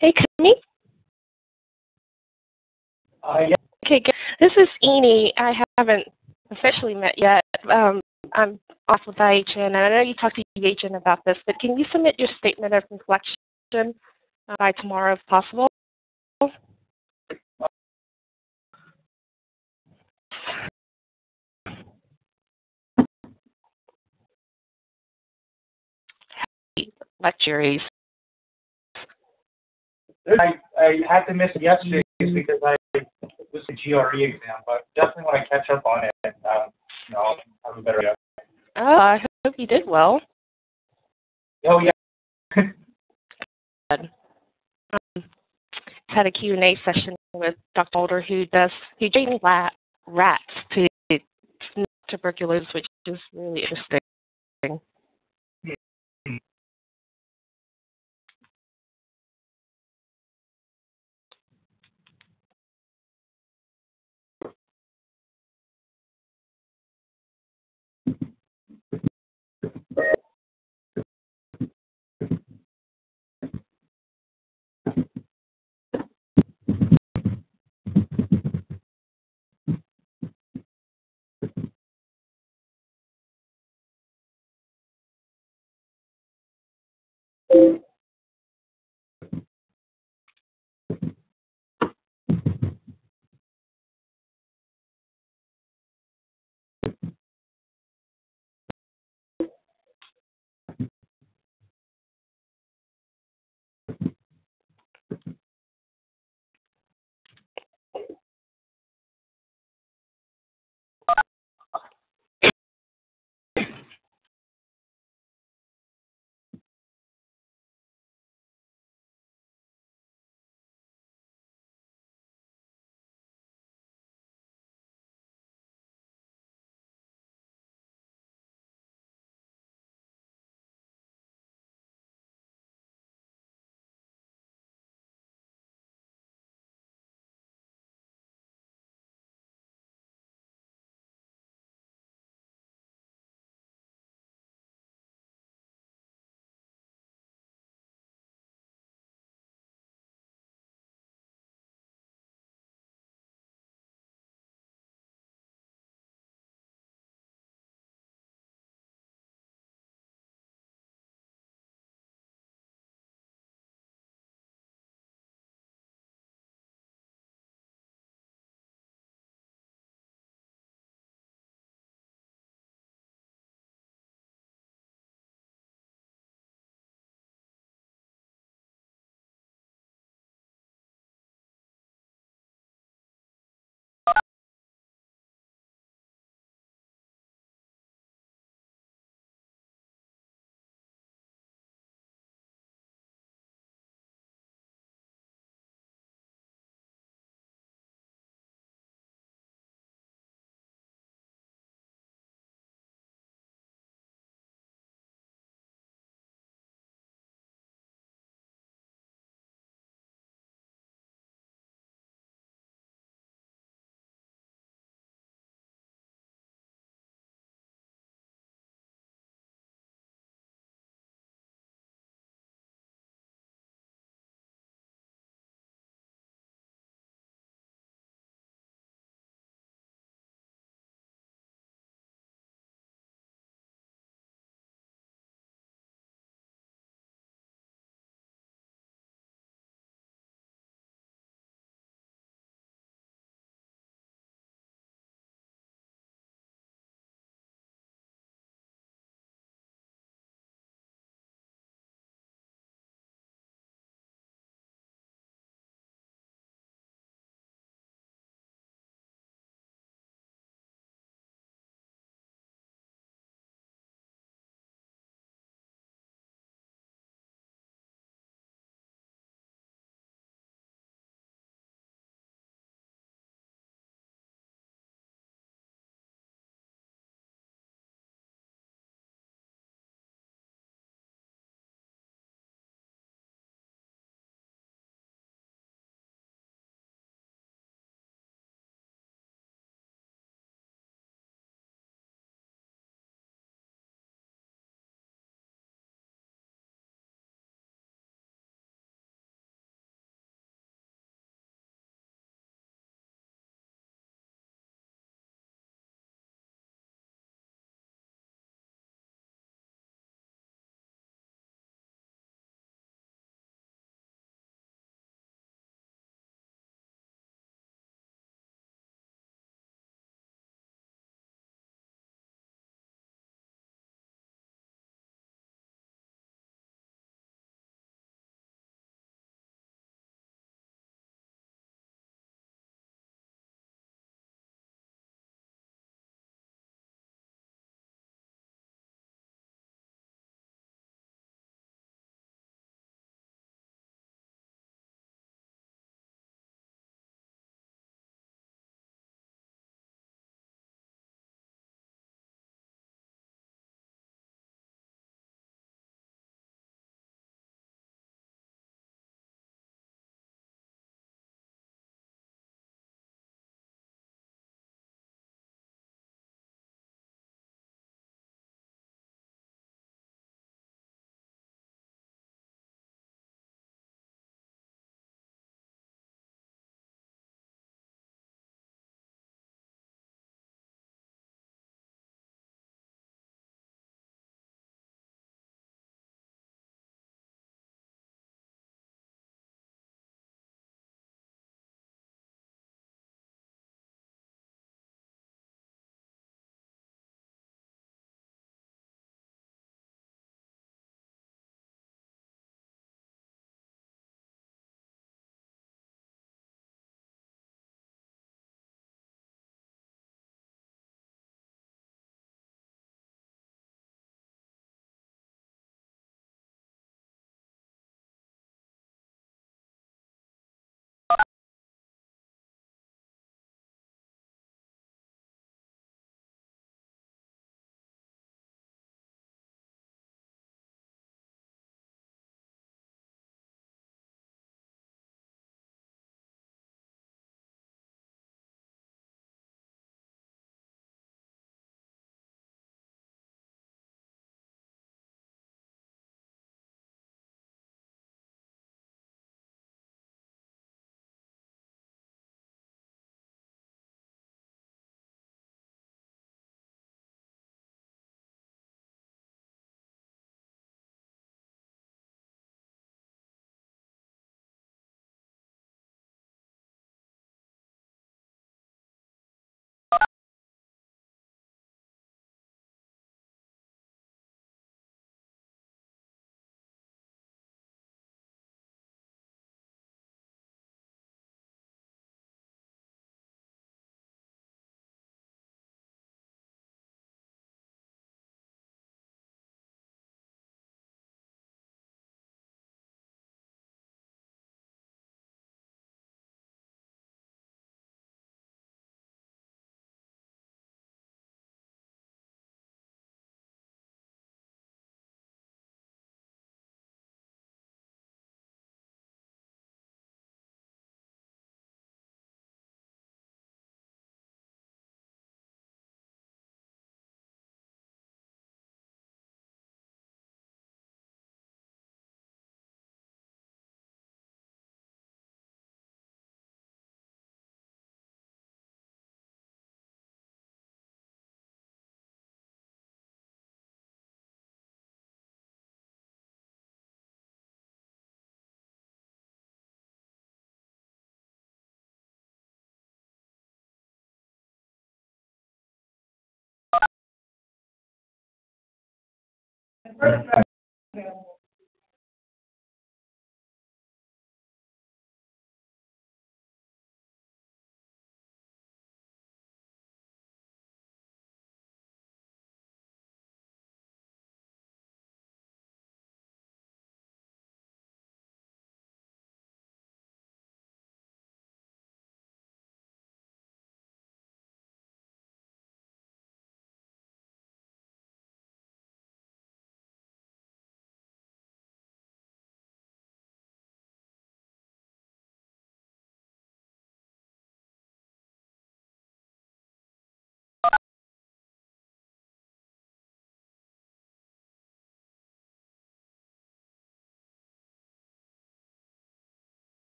Hey, Kenny. Yeah. Okay, good. This is Eni. I haven't officially met yet. I'm off with IHN, and I know you talked to UHN about this, but can you submit your statement of reflection by tomorrow if possible? Lectures. I had to miss it yesterday because I was a GRE exam, but definitely when I catch up on it, I'll have a better idea. Oh, I hope you did well. Oh, yeah. Had a Q&A session with Dr. Holder who trains rats to tuberculosis, which is really interesting.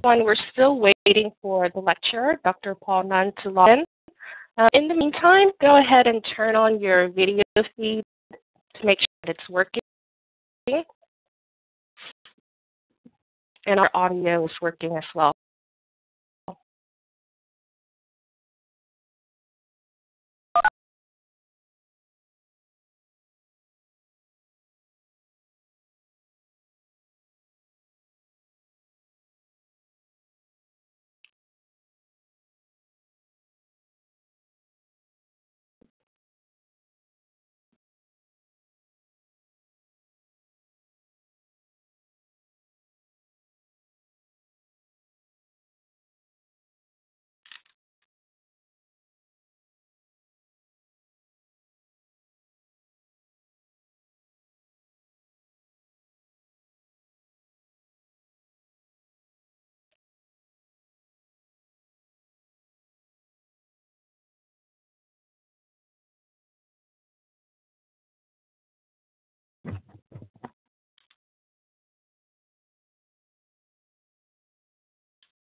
We're still waiting for the lecturer, Dr. Paul Nunn, to log in. In the meantime, go ahead and turn on your video feed to make sure that it's working and our audio is working as well.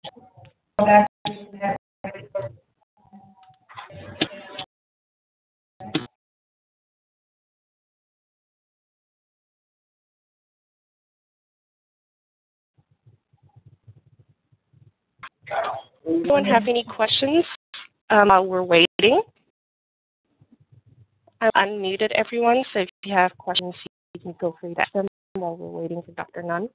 Anyone have any questions while we're waiting? I unmuted everyone, so if you have questions, you can feel free to ask them while we're waiting for Dr. Nunn.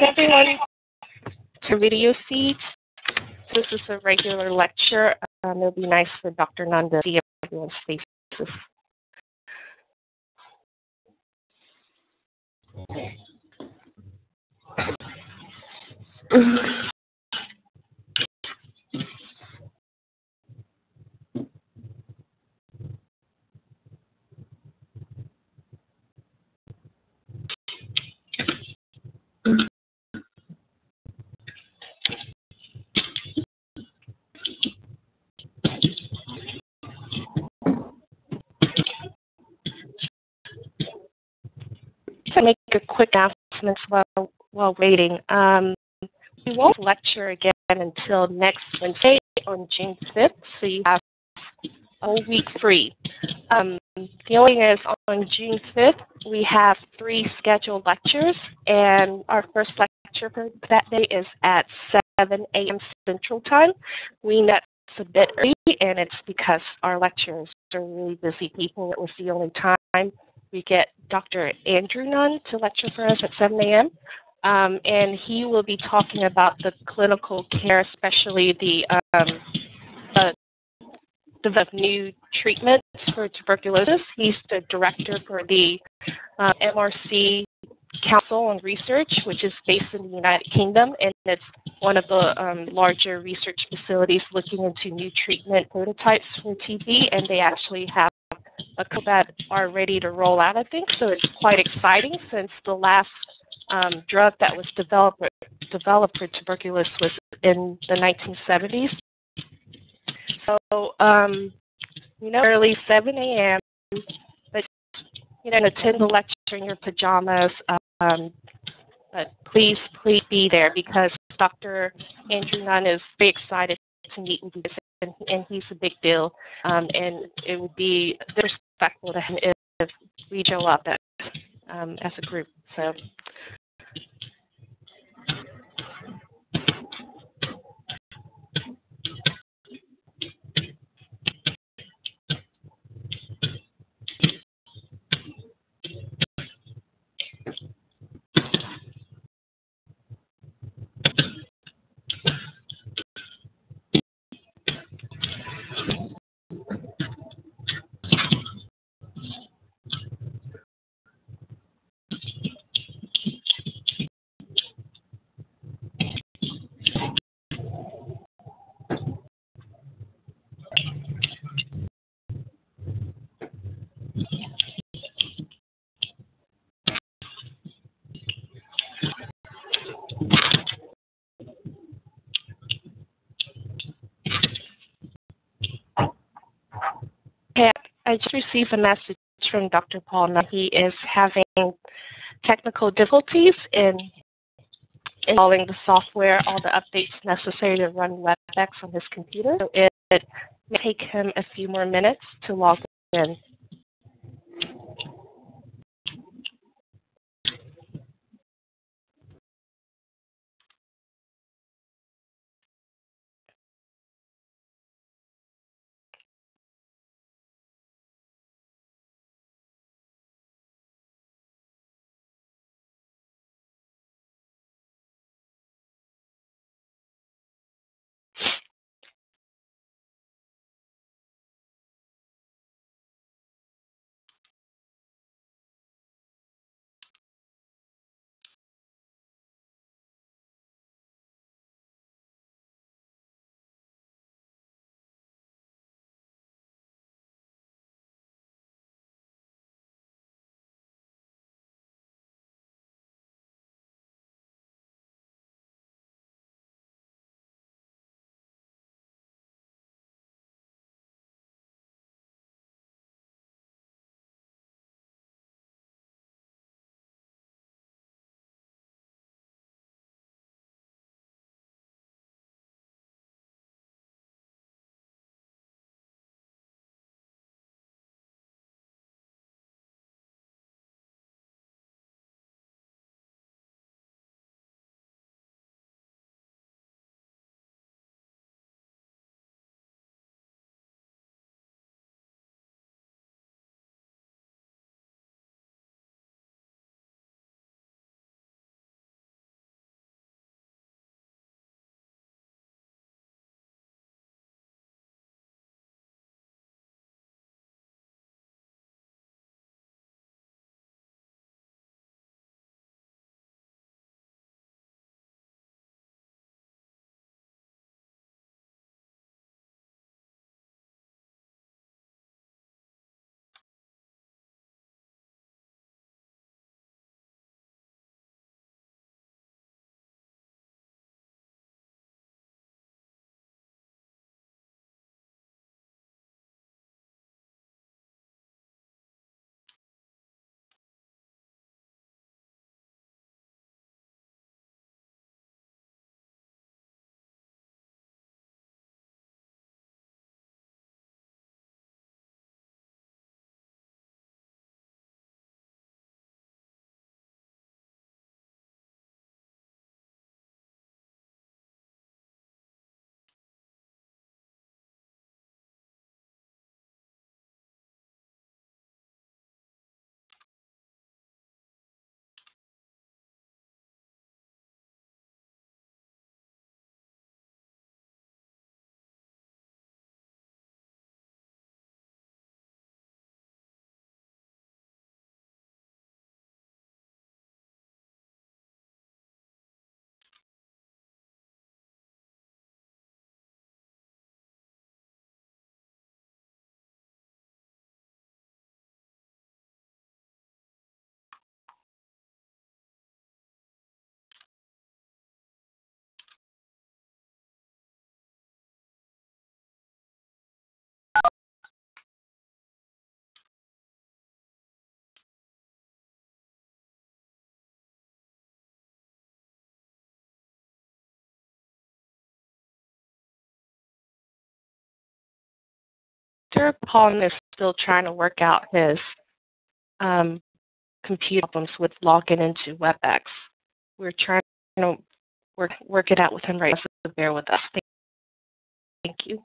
Everyone to video seats. This is a regular lecture. It'll be nice for Dr. Nunn to see everyone's faces. To make a quick announcement while waiting. We won't lecture again until next Wednesday on June 5th, so you have a whole week free. The only thing is on June 5th, we have 3 scheduled lectures, and our first lecture for that day is at 7 a.m. Central Time. We met a bit early, and it's because our lecturers are really busy people. It was the only time we get Dr. Andrew Nunn to lecture for us at 7 a.m. And he will be talking about the clinical care, especially the new treatments for tuberculosis. He's the director for the MRC Council on Research, which is based in the United Kingdom, and it's one of the larger research facilities looking into new treatment prototypes for TB, and they actually have a couple that are ready to roll out, I think. So it's quite exciting since the last drug that was developed for tuberculosis was in the 1970s. So, early 7 a.m., but, attend the lecture in your pajamas. But please be there because Dr. Andrew Nunn is very excited to meet with you, and he's a big deal. And it would be disrespectful to him if we show up as a group. So. I just received a message from Dr. Paul Nunn. He is having technical difficulties in installing the software, all the updates necessary to run WebEx on his computer. So it may take him a few more minutes to log in. Dr. Paul is still trying to work out his computer problems with logging into WebEx. We're trying to work it out with him right now, so bear with us. Thank you.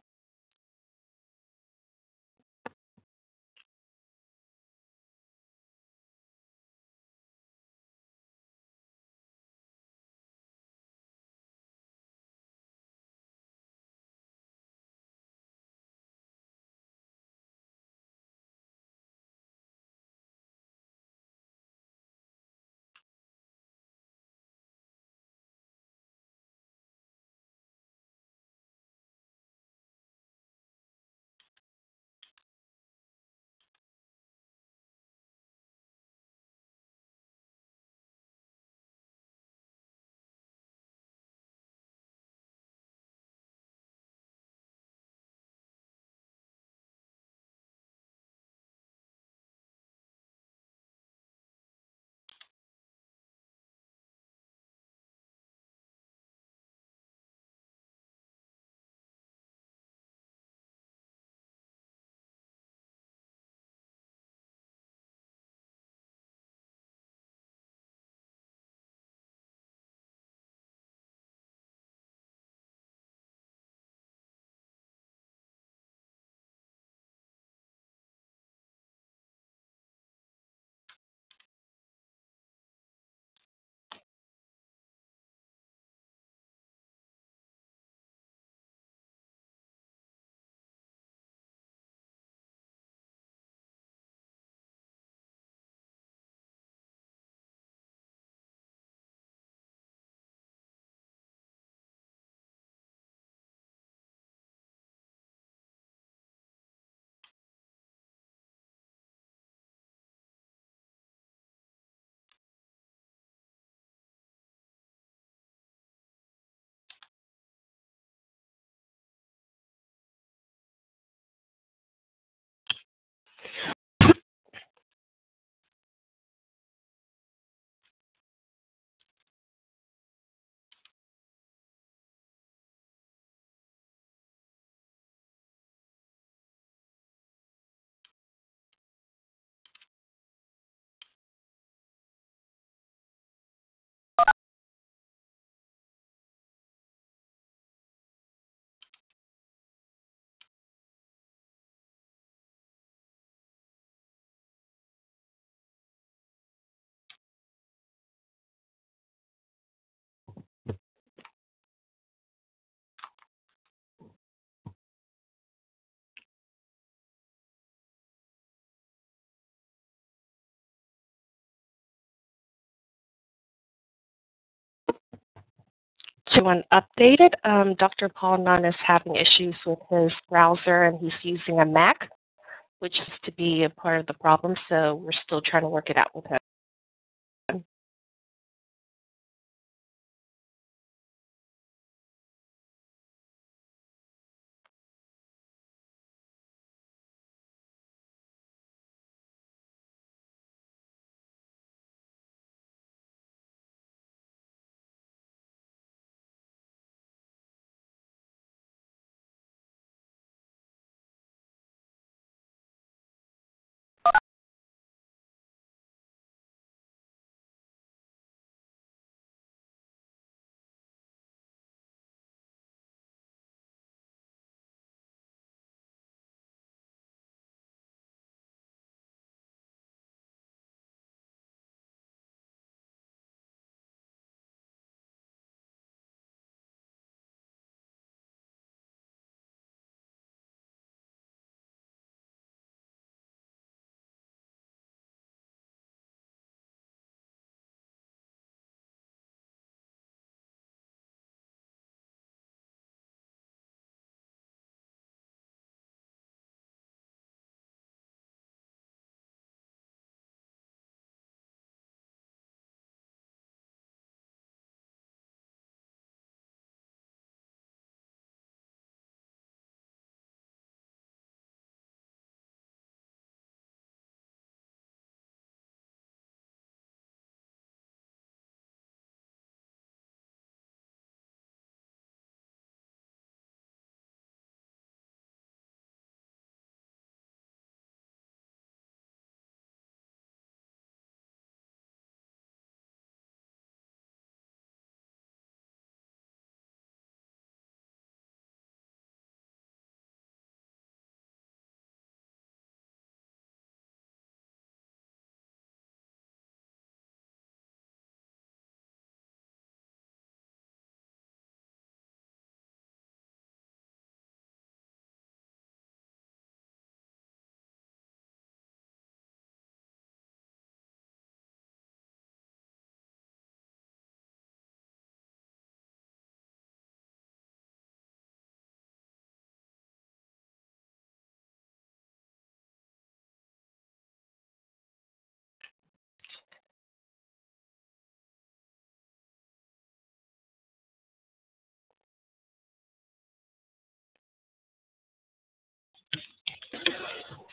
Everyone updated. Dr. Paul Nunn is having issues with his browser, and he's using a Mac, which is to be a part of the problem, so we're still trying to work it out with him.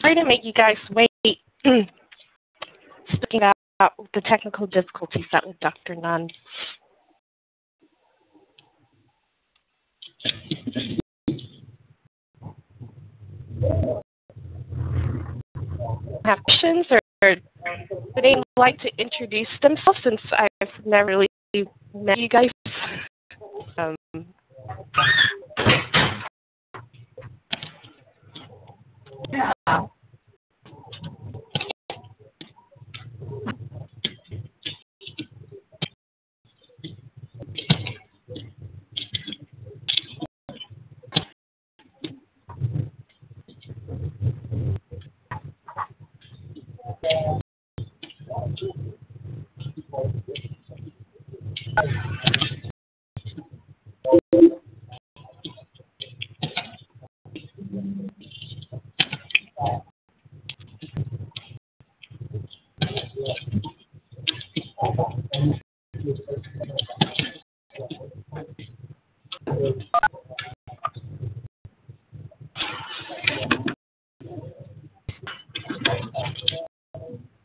Sorry to make you guys wait. Speaking about the technical difficulties that with Dr. Nunn. Have questions, or would anyone like to introduce themselves, since I've never really met you guys?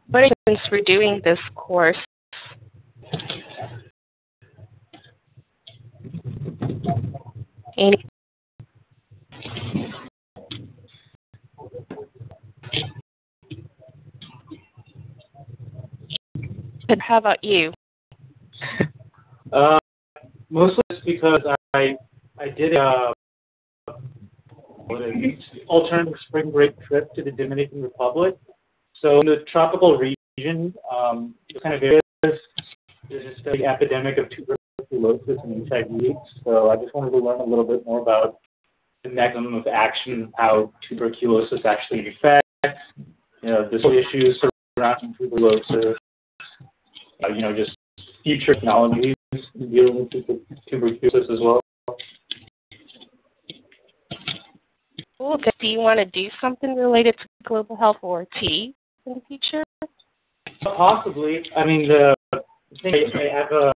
What are you for doing this course? Any? How about you? Mostly just because I did alternative spring break trip to the Dominican Republic. So in the tropical region, the kind of areas, there's just the epidemic of tuberculosis and HIV. So I just wanted to learn a little bit more about the mechanism of action, how tuberculosis actually affects, the issues surrounding tuberculosis, just future technologies dealing with tuberculosis as well. Cool. Do you want to do something related to global health or TB in the future? Possibly. I mean, the thing I have a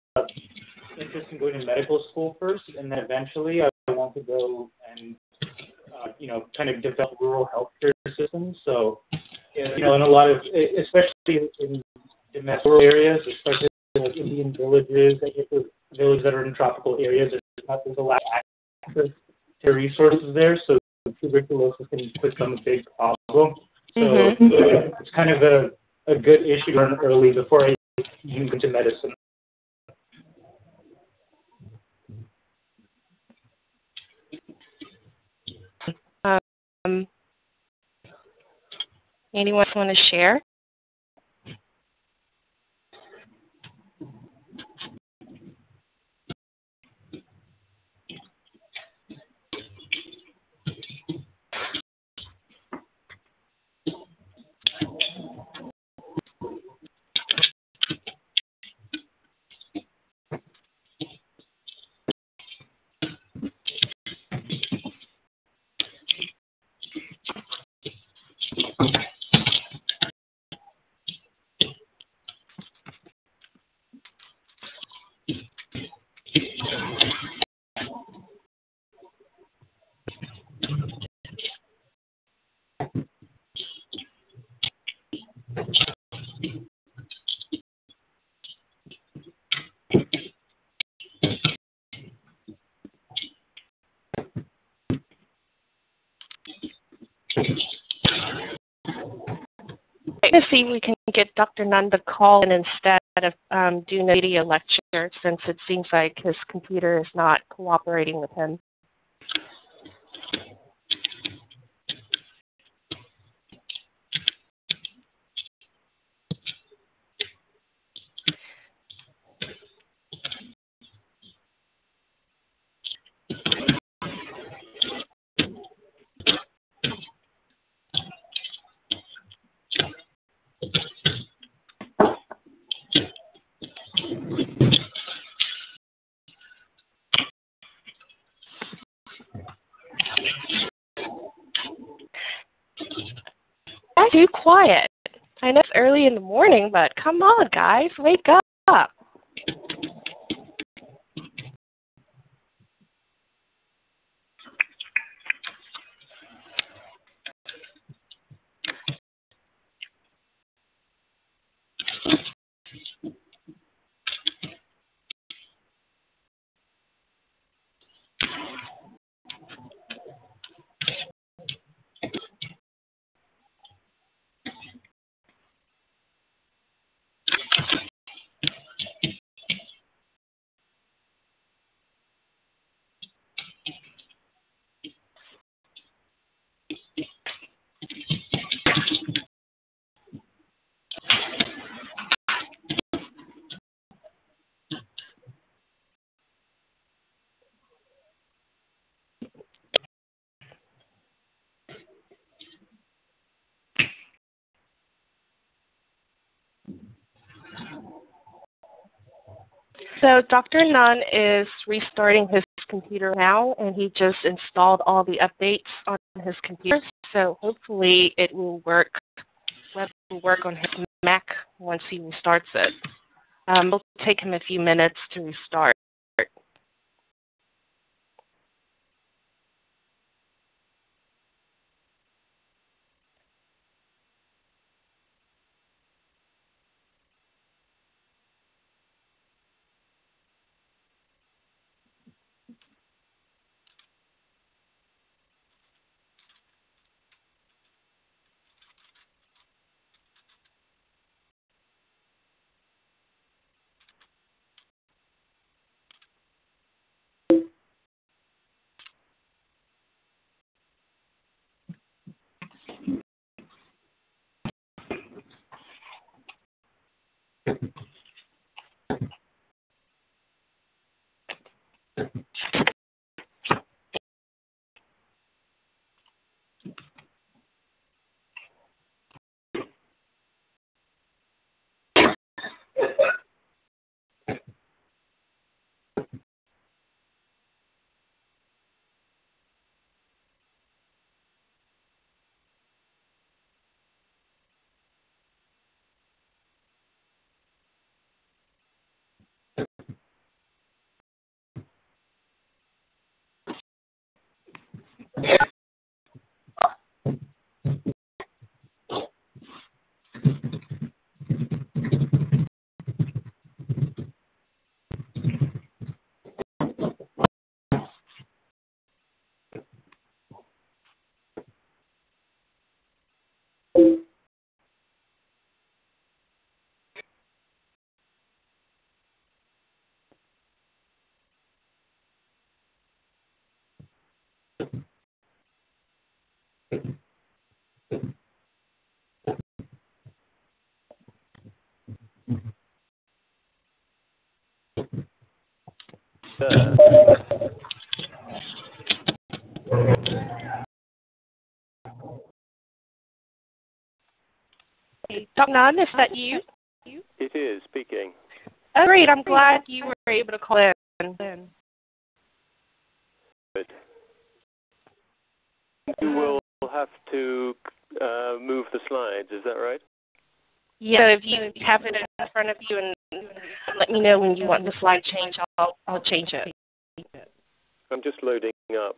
interest in going to medical school first, and then eventually I want to go and kind of develop rural healthcare systems. So, in a lot of, especially in domestic rural areas, especially like Indian villages, villages that are in tropical areas, there's a lot of access to resources there. So tuberculosis can become a big problem. So it's kind of a good issue to learn early before I even go into medicine. Anyone want to share? To see if we can get Dr. Nunn to call in instead of doing a video lecture, since it seems like his computer is not cooperating with him. Too quiet. I know it's early in the morning, but come on, guys, wake up. So Dr. Nunn is restarting his computer now, and he just installed all the updates on his computer. So hopefully it will work. Web will work on his Mac once he restarts it. It'll take him a few minutes to restart. Dr. Nunn, is that you? It is, speaking. Oh, great. I'm glad you were able to call in. Good. You will have to move the slides, is that right? Yeah, if you have it in front of you and let me know when you want the slide change, I'll change it. I'm just loading up.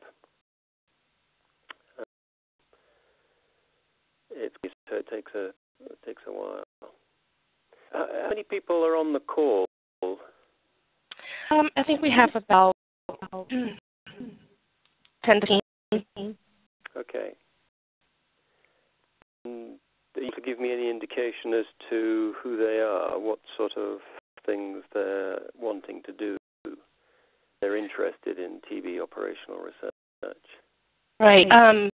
So it takes a while. How many people are on the call? I think we have about 10 to 15. Okay. Do you give me any indication as to who they are, what sort of things they're wanting to do? They're interested in TB operational research. Right. A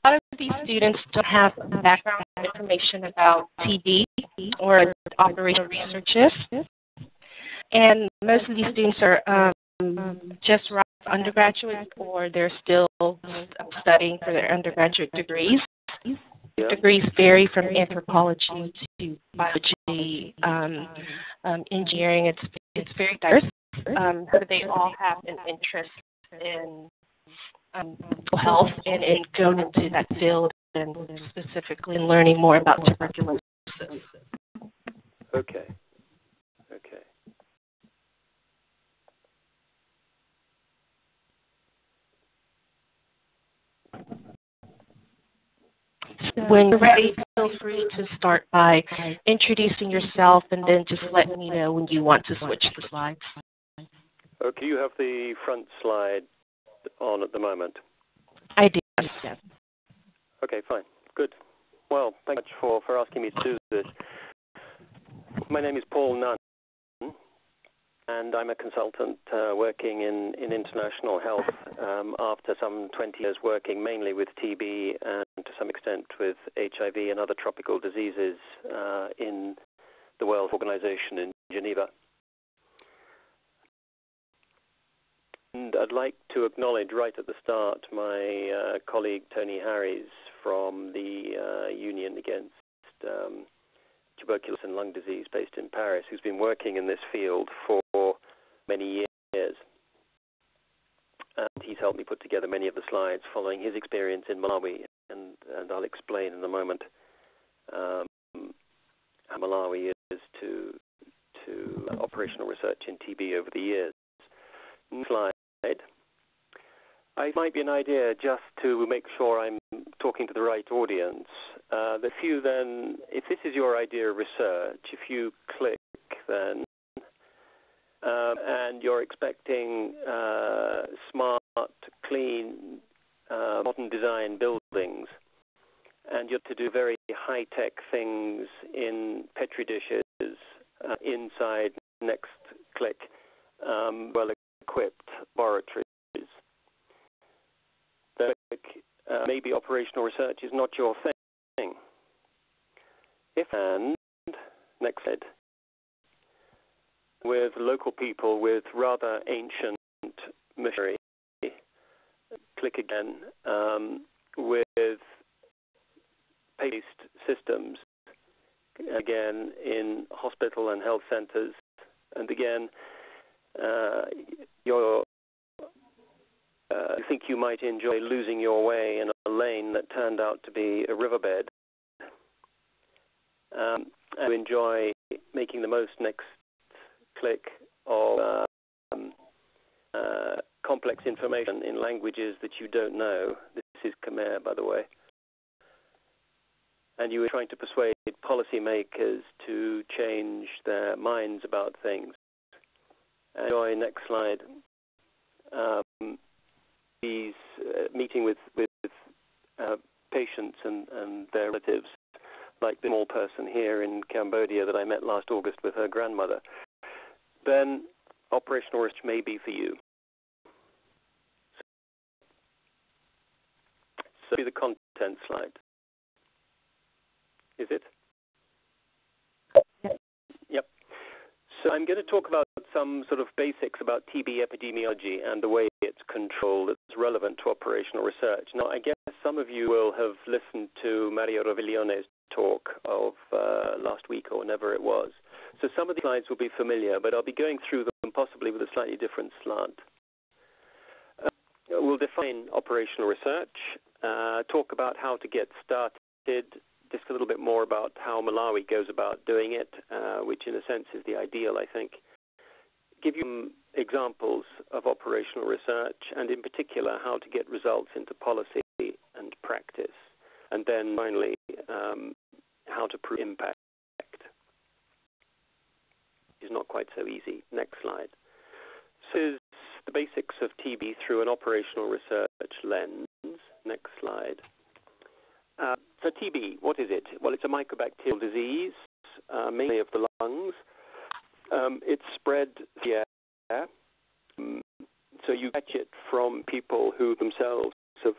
lot of these students don't have background information about TB or operational researches. And most of these students are just undergraduate or they're still studying for their undergraduate degrees. Yeah. Degrees vary from anthropology to biology, engineering. It's very diverse, but they all have an interest in health and in going into that field and specifically in learning more about tuberculosis. Okay. When you're ready, feel free to start by introducing yourself and then just let me know when you want to switch the slides. Okay, you have the front slide on at the moment. I do, yes. Okay, fine. Good. Well, thank you much for asking me to do this. My name is Paul Nunn, and I'm a consultant working in international health after some 20 years working mainly with TB and to some extent with HIV and other tropical diseases in the World Organization in Geneva. And I'd like to acknowledge right at the start my colleague Tony Harries from the Union Against Tuberculosis and Lung Disease based in Paris, who's been working in this field for many years. And he's helped me put together many of the slides following his experience in Malawi, and I'll explain in a moment how Malawi is to operational research in TB over the years. Next slide. It might be an idea just to make sure I'm talking to the right audience. If you then, if this is your idea of research, if you click then, and you're expecting smart, clean, modern design buildings, and you're to do very high-tech things in Petri dishes inside, next click, well-equipped laboratories, then maybe operational research is not your thing. If and, next slide, with local people with rather ancient machinery, click again, with paste systems, again in hospital and health centers, and again, you think you might enjoy losing your way in a lane that turned out to be a riverbed, and you enjoy making the most, next click, of complex information in languages that you don't know. This is Khmer, by the way. And you were trying to persuade policymakers to change their minds about things. Enjoy, next slide, these meeting with patients and their relatives, like the small person here in Cambodia that I met last August with her grandmother. Then operational research may be for you. So the content slide. Is it? Yep. So I'm going to talk about some sort of basics about TB epidemiology and the way it's controlled that's relevant to operational research. Now, I guess some of you will have listened to Mario Roviglione's talk of last week or whenever it was. So some of the slides will be familiar, but I'll be going through them possibly with a slightly different slant. We'll define operational research, talk about how to get started, just a little bit more about how Malawi goes about doing it, which in a sense is the ideal, I think. Give you some examples of operational research, and in particular how to get results into policy and practice. And then finally, how to prove impact. It's not quite so easy. Next slide. So this is the basics of TB through an operational research lens. Next slide. So TB, what is it? Well, it's a mycobacterial disease, mainly of the lungs. It's spread via air. So you catch it from people who themselves have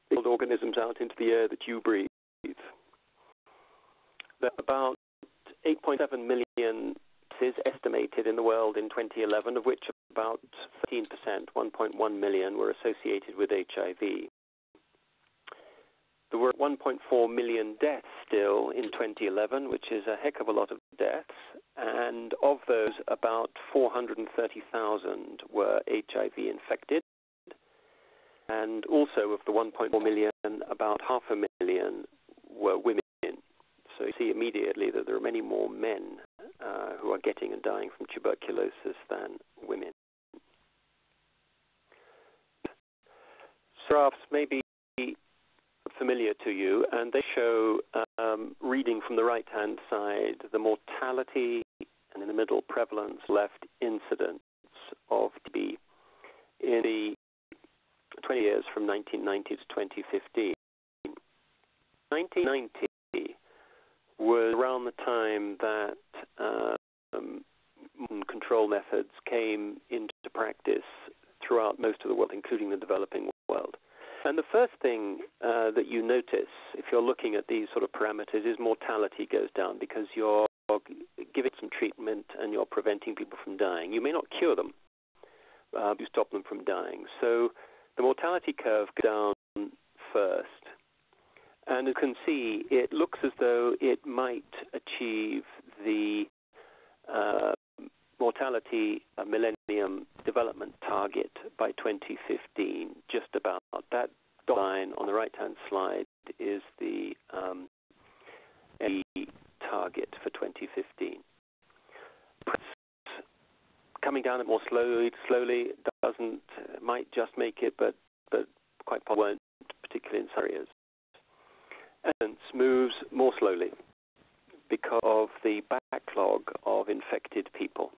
built organisms out into the air that you breathe. There are about 8.7 million cases estimated in the world in 2011, of which about 13%, 1.1 million, were associated with HIV. There were 1.4 million deaths still in 2011, which is a heck of a lot of deaths, and of those, about 430,000 were HIV infected, and also of the 1.4 million, about 500,000 were women. So you see immediately that there are many more men who are getting and dying from tuberculosis than women. Graphs may be familiar to you, and they show, reading from the right-hand side, the mortality, and in the middle, prevalence, left, incidence of TB in the 20 years from 1990 to 2015. 1990 was around the time that modern control methods came into practice throughout most of the world, including the developing world. And the first thing that you notice, if you're looking at these sort of parameters, is mortality goes down because you're giving some treatment and you're preventing people from dying. You may not cure them, you stop them from dying. So the mortality curve goes down first. And you can see it looks as though it might achieve the mortality Millennium Development Target by 2015, just about. That dotted line on the right-hand slide is the target for 2015. Coming down more slowly, might just make it, but quite possibly won't, particularly in some areas. And moves more slowly because of the backlog of infected people.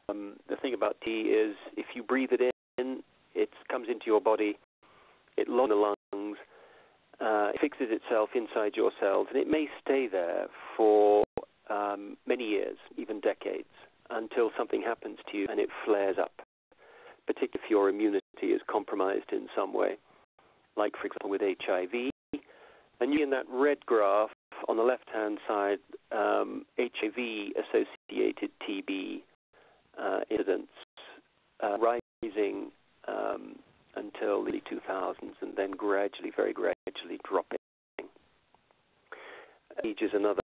The thing about TB is if you breathe it in, it comes into your body, it longs the lungs, it fixes itself inside your cells, and it may stay there for many years, even decades, until something happens to you and it flares up, particularly if your immunity is compromised in some way, like, for example, with HIV. And you see in that red graph on the left-hand side, HIV-associated TB incidents rising until the 2000s and then very gradually dropping. Age is another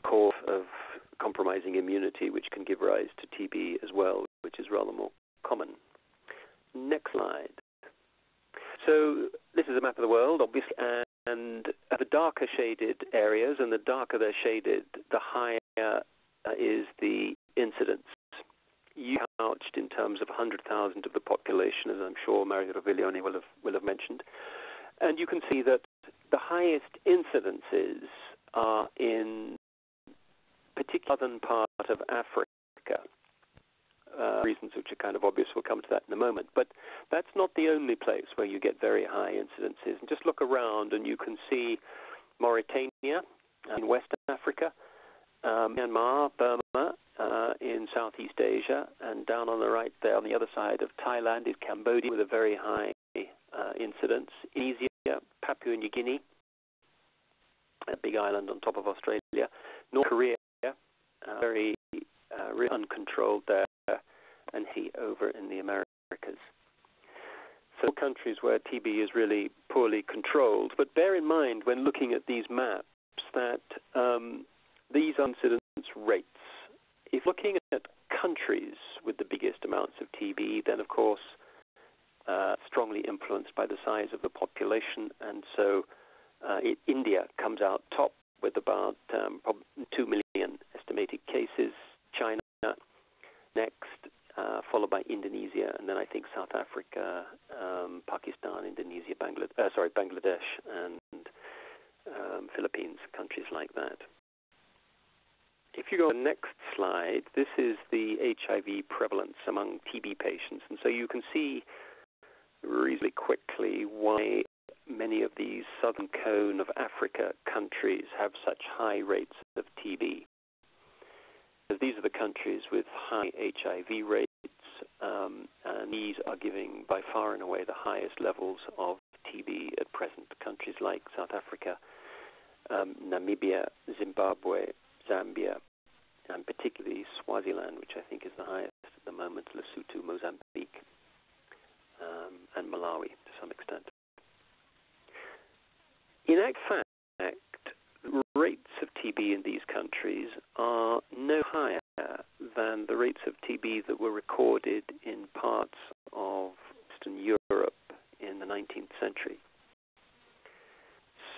cause of compromising immunity, which can give rise to TB as well, which is rather more common. Next slide. So this is a map of the world, obviously, and the darker shaded areas, and the darker they're shaded, the higher is the incidence. You couched in terms of 100,000 of the population, as I'm sure Mario Roviglione will have mentioned. And you can see that the highest incidences are in particular southern part of Africa. Reasons which are kind of obvious, we'll come to that in a moment. But that's not the only place where you get very high incidences. And just look around and you can see Mauritania in West Africa, Myanmar, Burma in Southeast Asia, and down on the right there on the other side of Thailand is Cambodia with a very high incidence. Indonesia, Papua New Guinea, a big island on top of Australia. North Korea, very uncontrolled there, and over in the Americas. So countries where TB is really poorly controlled. But bear in mind when looking at these maps that these incidence rates, if looking at countries with the biggest amounts of TB, then of course strongly influenced by the size of the population, and so India comes out top with about 2 million estimated cases, China next, followed by Indonesia, and then I think South Africa, Pakistan, Indonesia, Bangladesh, and Philippines, countries like that. If you go to the next slide, this is the HIV prevalence among TB patients, and so you can see reasonably quickly why many of these southern cone of Africa countries have such high rates of TB. These are the countries with high HIV rates, and these are giving by far and away the highest levels of TB at present. Countries like South Africa, Namibia, Zimbabwe, Zambia, and particularly Swaziland, which I think is the highest at the moment, Lesotho, Mozambique, and Malawi to some extent. In fact, the rates of TB in these countries are no higher than the rates of TB that were recorded in parts of Western Europe in the 19th century.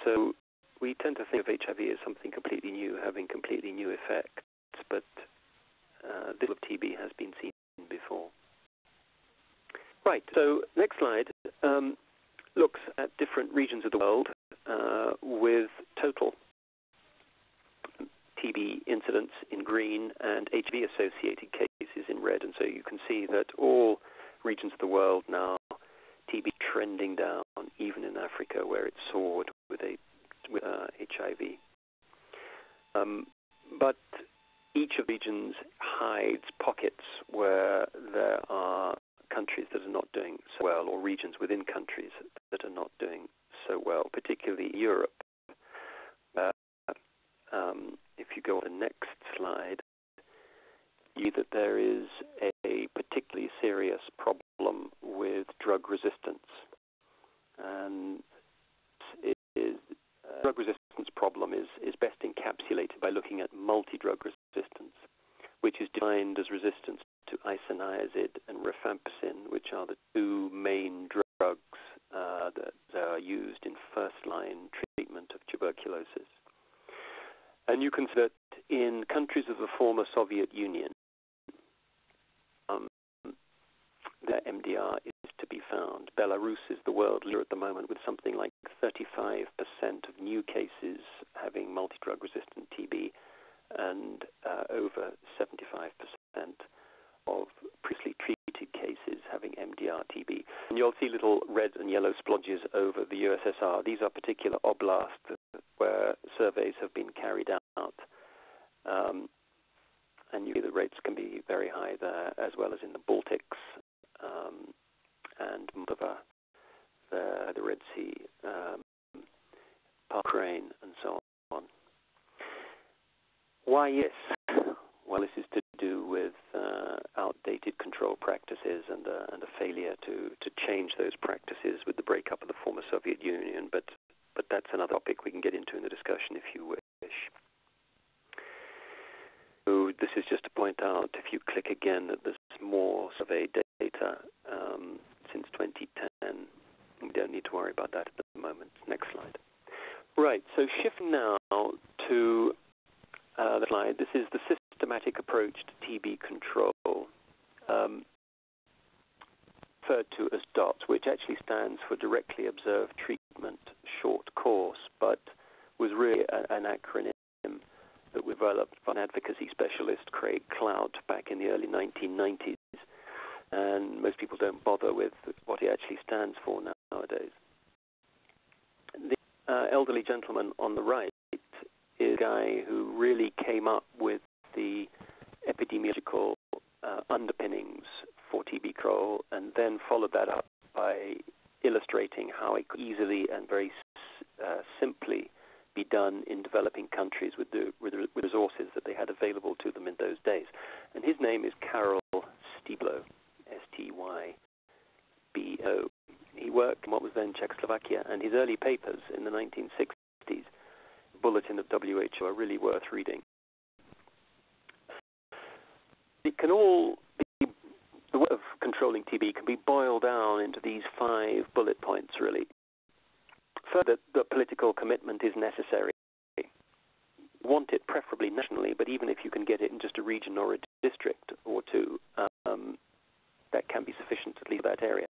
So we tend to think of HIV as something completely new, having completely new effects, but this of TB has been seen before. Right, so next slide looks at different regions of the world with total TB incidence in green and HIV-associated cases in red. And so you can see that all regions of the world now, TB trending down, even in Africa where it soared with HIV. But each of the regions hides pockets where there are countries that are not doing so well, or regions within countries that are not doing so well, particularly Europe. If you go on the next slide, you see that there is a particularly serious problem with drug resistance. And drug resistance problem is best encapsulated by looking at multi-drug resistance. which is defined as resistance to isoniazid and rifampicin, which are the two main drugs that are used in first-line treatment of tuberculosis. And you can see that in countries of the former Soviet Union, the MDR is to be found. Belarus is the world leader at the moment with something like 35% of new cases having multi-drug-resistant TB and over 75% of previously treated cases having MDR-TB. And you'll see little red and yellow splodges over the USSR. These are particular oblasts where surveys have been carried out. And you see the rates can be very high there, as well as in the Baltics and Moldova, the Red Sea, Ukraine, and so on. Why this? Well, this is to do with outdated control practices and a failure to change those practices with the breakup of the former Soviet Union, but that's another topic we can get into in the discussion if you wish. So this is just to point out, if you click again, that there's more survey data since 2010. We don't need to worry about that at the moment. Next slide. Right, so shifting now to the slide. This is the systematic approach to TB control, referred to as DOTS, which actually stands for Directly Observed Treatment Short Course, but was really an acronym that was developed by an advocacy specialist, Craig Clout, back in the early 1990s. And most people don't bother with what it actually stands for nowadays. The elderly gentleman on the right is a guy who really came up with the epidemiological underpinnings for TB control, and then followed that up by illustrating how it could easily and very simply be done in developing countries with the resources that they had available to them in those days. And his name is Karol Stybo, Stybo. He worked in what was then Czechoslovakia, and his early papers in the 1960s, bulletin of WHO, are really worth reading. It can all be, the way of controlling TB can be boiled down into these 5 bullet points, really. Further, the political commitment is necessary. You want it preferably nationally, but even if you can get it in just a region or a district or two, that can be sufficient to leave that area.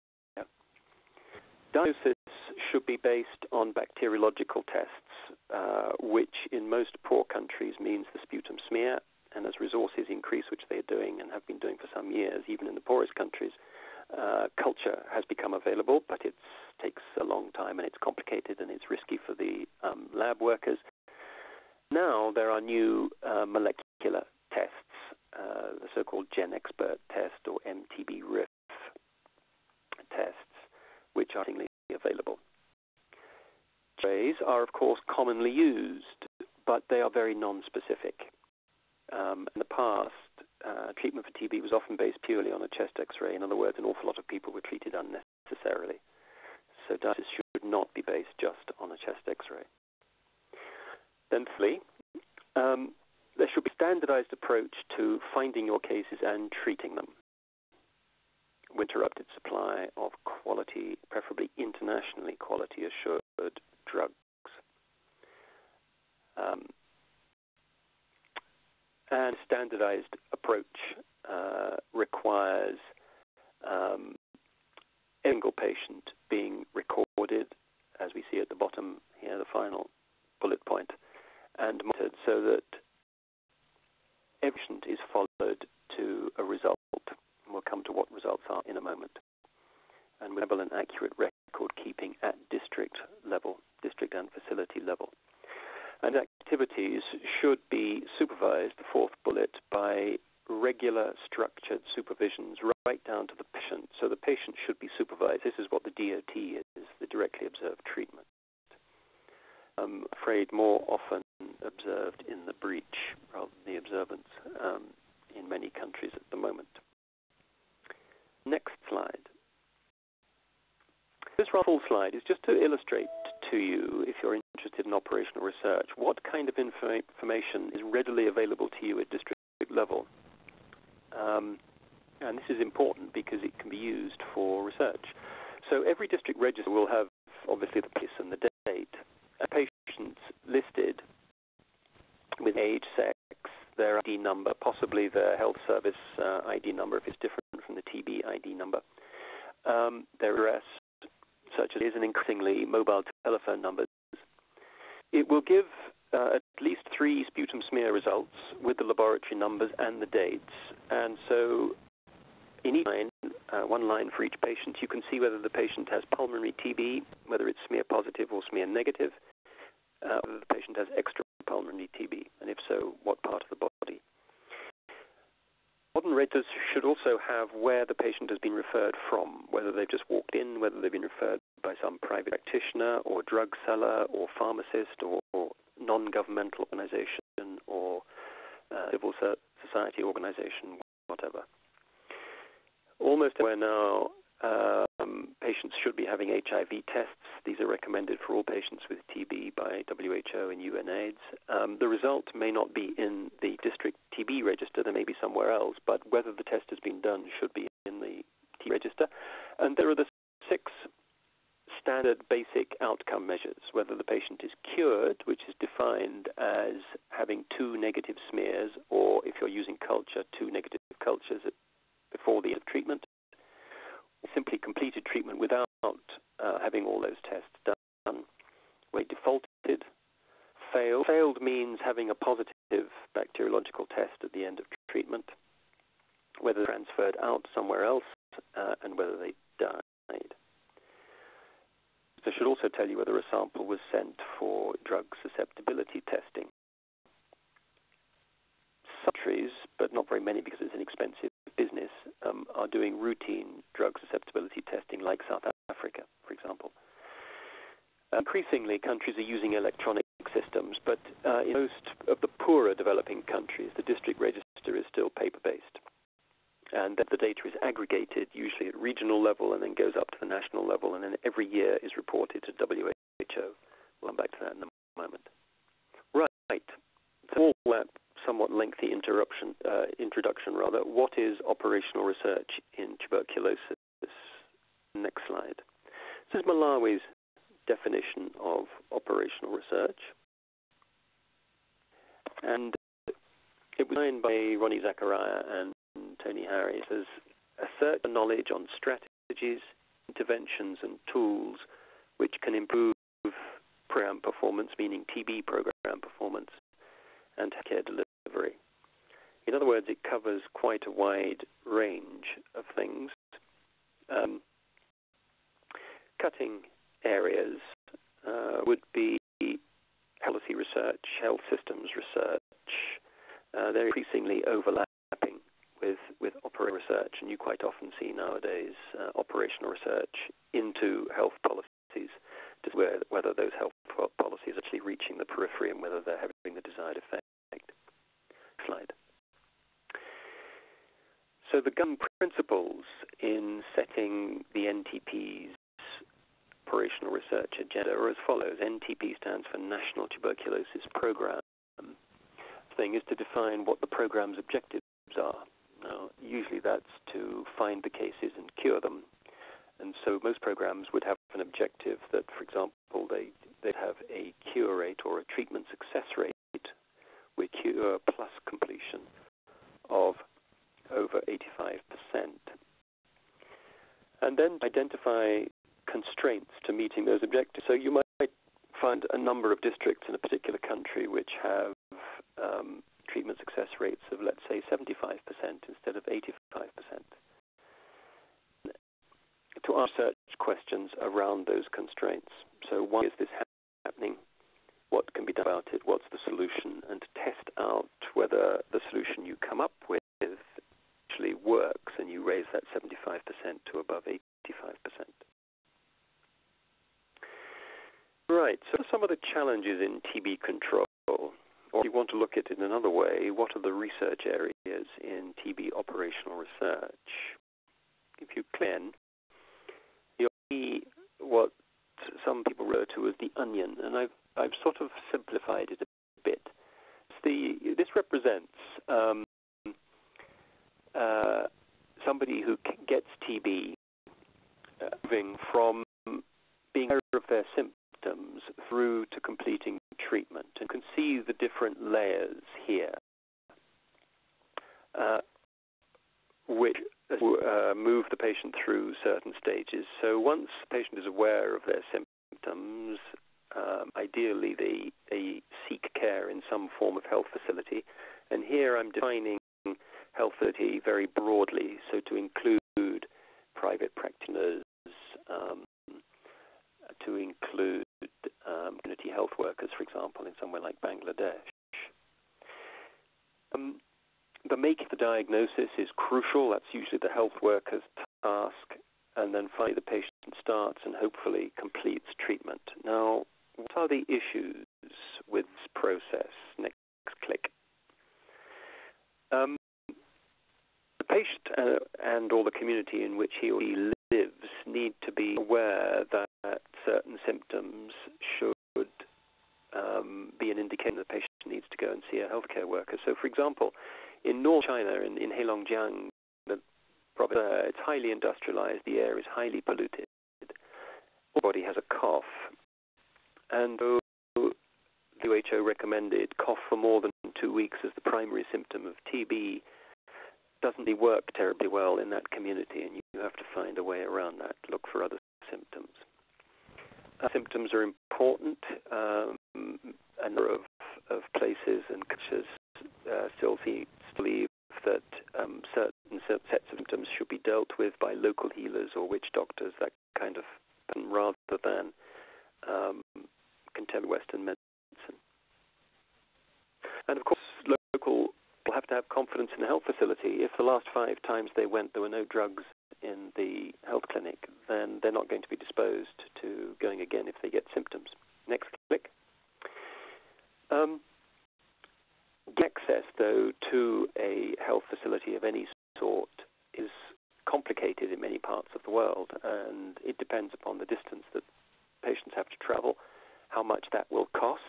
Diagnosis should be based on bacteriological tests, which in most poor countries means the sputum smear, and as resources increase, which they are doing and have been doing for some years, even in the poorest countries, culture has become available, but it takes a long time and it's complicated and it's risky for the lab workers. Now there are new molecular tests, the so-called GenExpert test or MTB-RIF tests, which are available. X-rays are, of course, commonly used, but they are very non-specific. In the past, treatment for TB was often based purely on a chest X-ray. In other words, an awful lot of people were treated unnecessarily. So diagnosis should not be based just on a chest X-ray. Then, thirdly, there should be a standardized approach to finding your cases and treating them. Interrupted supply of quality, preferably internationally quality assured drugs. And standardized approach requires every single patient being recorded, as we see at the bottom here, the final bullet point, and monitored so that every patient is followed to a result. We'll come to what results are in a moment. And we have an accurate record keeping at district level, district and facility level. And activities should be supervised, the 4th bullet, by regular structured supervisions right down to the patient. So the patient should be supervised. This is what the DOT is, the directly observed treatment. I'm afraid more often observed in the breach rather than the observance in many countries at the moment. Next slide. This full slide is just to illustrate to you, if you're interested in operational research, what kind of information is readily available to you at district level. research. So every district register will have, obviously, the place and the date. Patients listed with age, sex, their ID number, possibly their health service ID number if it's different from the TB ID number, their address, such as and increasingly mobile telephone numbers. It will give at least 3 sputum smear results with the laboratory numbers and the dates. And so in each line, one line for each patient, you can see whether the patient has pulmonary TB, whether it's smear positive or smear negative, whether the patient has extrapulmonary TB, and if so, what part of the body. Modern registers should also have where the patient has been referred from, whether they've just walked in, whether they've been referred by some private practitioner or drug seller or pharmacist or non-governmental organization or civil society organization, whatever. Almost everywhere now, patients should be having HIV tests. These are recommended for all patients with TB by WHO and UNAIDS. The result may not be in the district TB register. There may be somewhere else, but whether the test has been done should be in the TB register. And there are the 6 standard basic outcome measures, whether the patient is cured, which is defined as having 2 negative smears, or if you're using culture, 2 negative cultures before the end of treatment, simply completed treatment without having all those tests done. Where defaulted, failed. Failed means having a positive bacteriological test at the end of treatment, whether transferred out somewhere else, and whether they died. They should also tell you whether a sample was sent for drug susceptibility testing. Some countries, but not very many because it's an expensive business, are doing routine drug susceptibility testing, like South Africa, for example. Increasingly, countries are using electronic systems, but in most of the poorer developing countries, the district register is still paper-based. And then the data is aggregated, usually at regional level, and then goes up to the national level, and then every year is reported to WHO. We'll come back to that in a moment. Right. So all that somewhat lengthy introduction, what is operational research in tuberculosis? Next slide. This is Malawi's definition of operational research. And it was signed by Ronnie Zachariah and Tony Harries as a search for knowledge on strategies, interventions, and tools which can improve program performance, meaning TB program performance, and care delivery. In other words, it covers quite a wide range of things. Cutting areas would be policy research, health systems research. They're increasingly overlapping with operational research, and you quite often see nowadays operational research into health policies, to whether those health policies are actually reaching the periphery and whether they're having the desired effect. Slide. So the guiding principles in setting the NTP's operational research agenda are as follows. NTP stands for National Tuberculosis Program. The thing is to define what the program's objectives are. Now, usually that's to find the cases and cure them. And so most programs would have an objective that, for example, they'd have a cure rate or a treatment success rate with cure plus completion of over 85%. And then identify constraints to meeting those objectives. So you might find a number of districts in a particular country which have treatment success rates of, let's say, 75% instead of 85%. To ask search questions around those constraints. So why is this happening? What can be done about it? What's the solution? And to test out whether the solution you come up with actually works and you raise that 75% to above 85%. Right, so what are some of the challenges in TB control? Or if you want to look at it in another way, what are the research areas in TB operational research? If you click in, you'll see what some people refer to as the onion, and I've sort of simplified it a bit. This represents somebody who gets TB moving from being aware of their symptoms through to completing treatment. And you can see the different layers here, which move the patient through certain stages. So once the patient is aware of their symptoms, ideally they seek care in some form of health facility. And here I'm defining health facility very broadly, so to include private practitioners, to include community health workers, for example, in somewhere like Bangladesh. The making the diagnosis is crucial. That's usually the health worker's task. And then finally the patient starts and hopefully completes treatment. Now, what are the issues with this process? Next click. The patient and or the community in which he or she lives need to be aware that certain symptoms should be an indication that the patient needs to go and see a healthcare worker. So, for example, in North China, in Heilongjiang, the province, it's highly industrialized, the air is highly polluted, everybody has a cough, and the WHO recommended cough for more than 2 weeks as the primary symptom of TB doesn't really work terribly well in that community, and you have to find a way around that, look for other symptoms. Symptoms are important. A number of places and cultures still believe that certain sets of symptoms should be dealt with by local healers or witch doctors, that kind of thing, rather than contemporary Western medicine. And of course, local will have to have confidence in the health facility. If the last 5 times they went there were no drugs in the health clinic, then they're not going to be disposed to going again if they get symptoms. Next click. Access, though, to a health facility of any sort is complicated in many parts of the world, and it depends upon the distance that patients have to travel, how much that will cost.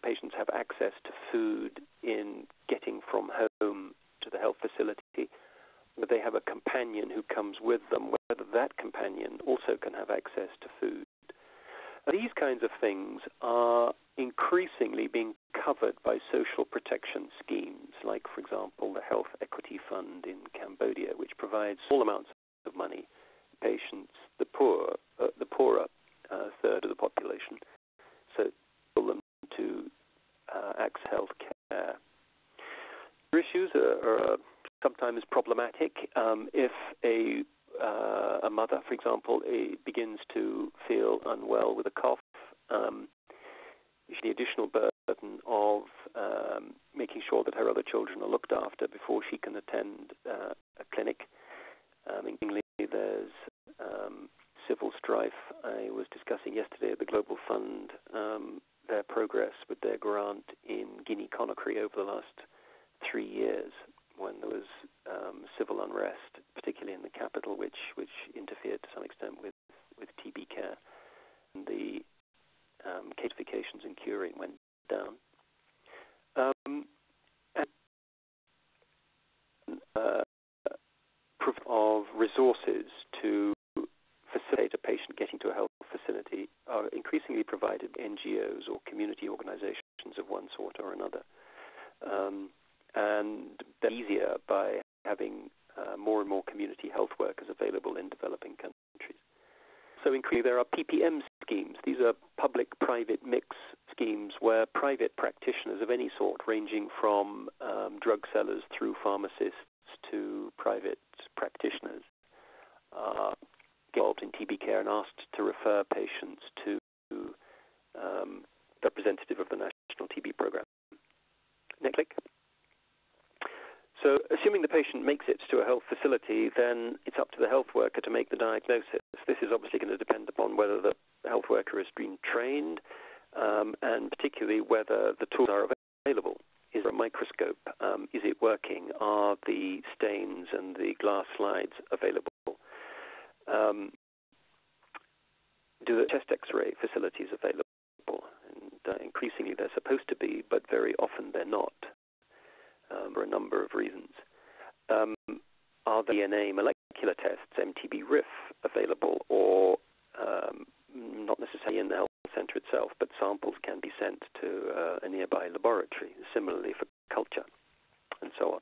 Patients have access to food in getting from home to the health facility, but they have a companion who comes with them, whether that companion also can have access to food. These kinds of things are increasingly being covered by social protection schemes, like, for example, the Health Equity Fund in Cambodia, which provides small amounts of money to patients, the poorer third of the population, so for them to access health care. Issues are sometimes problematic. If a mother, for example, begins to feel unwell with a cough, the additional burden of making sure that her other children are looked after before she can attend a clinic. Increasingly, there's civil strife. I was discussing yesterday at the Global Fund their progress with their grant in Guinea-Conakry over the last 3 years, when there was civil unrest, particularly in the capital, which interfered to some extent with TB care. And the casifications and curing went down. Proof of resources to facilitate a patient getting to a health facility are increasingly provided by NGOs or community organizations of one sort or another. And they're easier by having more and more community health workers available in developing countries. So increasingly there are PPM schemes. These are public-private mix schemes where private practitioners of any sort, ranging from drug sellers through pharmacists to private practitioners, are involved in TB care and asked to refer patients to representative of the National TB Program. Next click. So assuming the patient makes it to a health facility, then it's up to the health worker to make the diagnosis. This is obviously going to depend upon whether the health worker has been trained, and particularly whether the tools are available. Is there a microscope? Is it working? Are the stains and the glass slides available? Do the chest X-ray facilities available? And increasingly they're supposed to be, but very often they're not. For a number of reasons. Are the DNA molecular molecular tests, MTB-RIF, available, or not necessarily in the health center itself, but samples can be sent to a nearby laboratory, similarly for culture, and so on.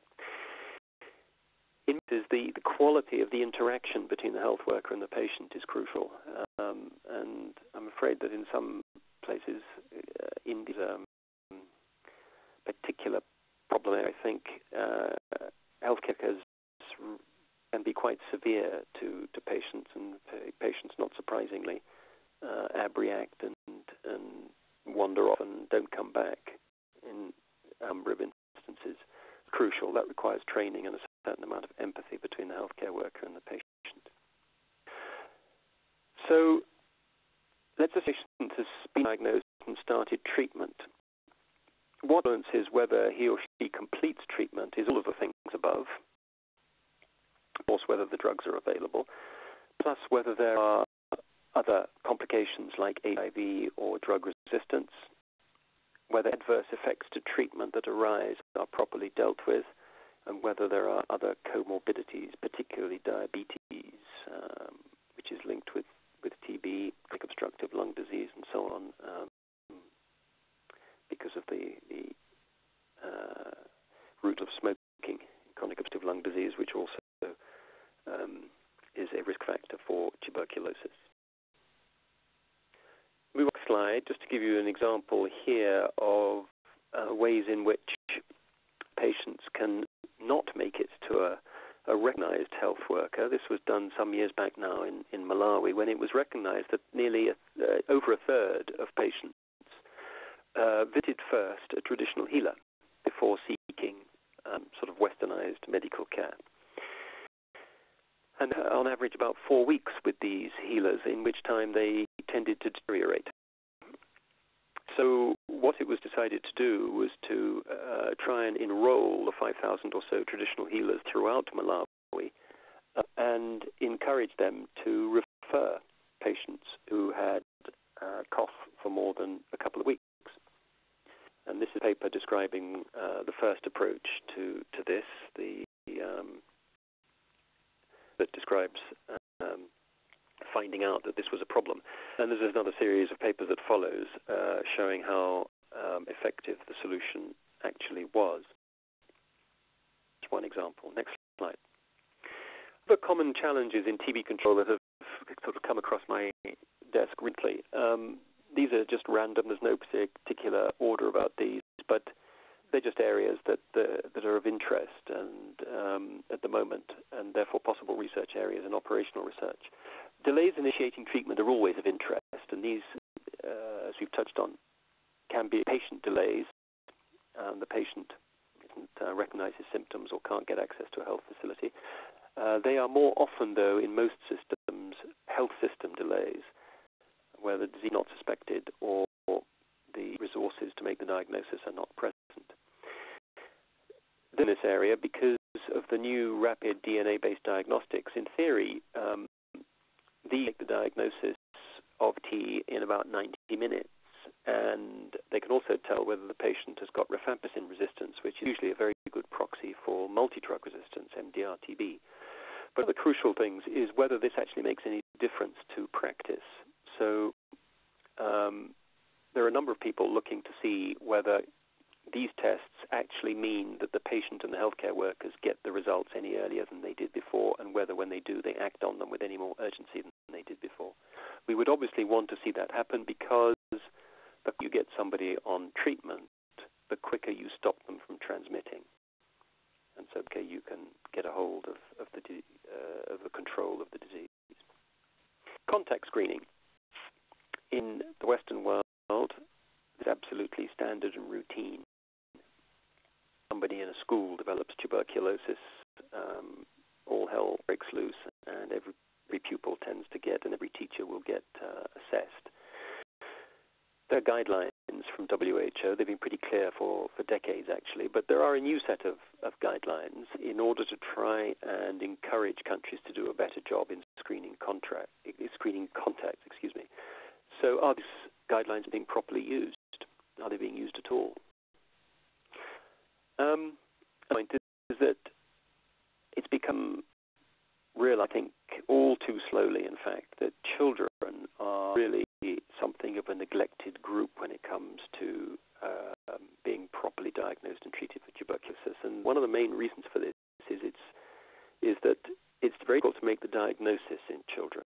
The quality of the interaction between the health worker and the patient is crucial, and I'm afraid that in some places, in these particular problem, I think healthcare workers can be quite severe to patients, and patients, not surprisingly, abreact and wander off and don't come back in a number of instances. It's crucial. That requires training and a certain amount of empathy between the healthcare worker and the patient. So let's say a patient has been diagnosed and started treatment. What influences whether he or she completes treatment is all of the things above. Of course, whether the drugs are available, plus whether there are other complications like HIV or drug resistance, whether adverse effects to treatment that arise are properly dealt with, and whether there are other comorbidities, particularly diabetes, which is linked with TB, chronic obstructive lung disease, and so on, because of the route of smoking, chronic obstructive lung disease, which also is a risk factor for tuberculosis. Move on to the slide, just to give you an example here of ways in which patients can not make it to a recognized health worker. This was done some years back now in Malawi, when it was recognized that nearly over a third of patients visited first a traditional healer before seeking sort of westernized medical care. And on average about 4 weeks with these healers, in which time they tended to deteriorate. So what it was decided to do was to try and enroll the 5,000 or so traditional healers throughout Malawi and encourage them to refer patients who had cough for more than a couple of weeks. And this is a paper describing the first approach to this, that describes finding out that this was a problem. And there's another series of papers that follows showing how effective the solution actually was. Just one example. Next slide. The common challenges in TB control that have sort of come across my desk recently. These are just random. There's no particular order about these, but they're just areas that are of interest and at the moment, and therefore possible research areas and operational research. Delays initiating treatment are always of interest, and these, as we've touched on, can be patient delays. The patient doesn't recognize his symptoms or can't get access to a health facility. They are more often, though, in most systems, health system delays, where the disease is not suspected or the resources to make the diagnosis are not present. In this area, because of the new rapid DNA-based diagnostics, in theory, these make the diagnosis of T in about 90 minutes, and they can also tell whether the patient has got rifampicin resistance, which is usually a very good proxy for multi-drug resistance, MDR-TB. But the crucial things is whether this actually makes any difference to practice. So there are a number of people looking to see whether these tests actually mean that the patient and the healthcare workers get the results any earlier than they did before, and whether when they do, they act on them with any more urgency than they did before. We would obviously want to see that happen, because the quicker you get somebody on treatment, the quicker you stop them from transmitting. And so you can get a hold of the control of the disease. Contact screening. In the Western world, is absolutely standard and routine. Somebody in a school develops tuberculosis, all hell breaks loose, and every pupil tends to get, and every teacher will get assessed. There are guidelines from WHO. They've been pretty clear for decades, actually, but there are a new set of guidelines in order to try and encourage countries to do a better job in screening contacts. So are these guidelines being properly used? Are they being used at all? The point is that it's become realize, I think, all too slowly, in fact, that children are really something of a neglected group when it comes to being properly diagnosed and treated for tuberculosis. And one of the main reasons for this is that it's very difficult to make the diagnosis in children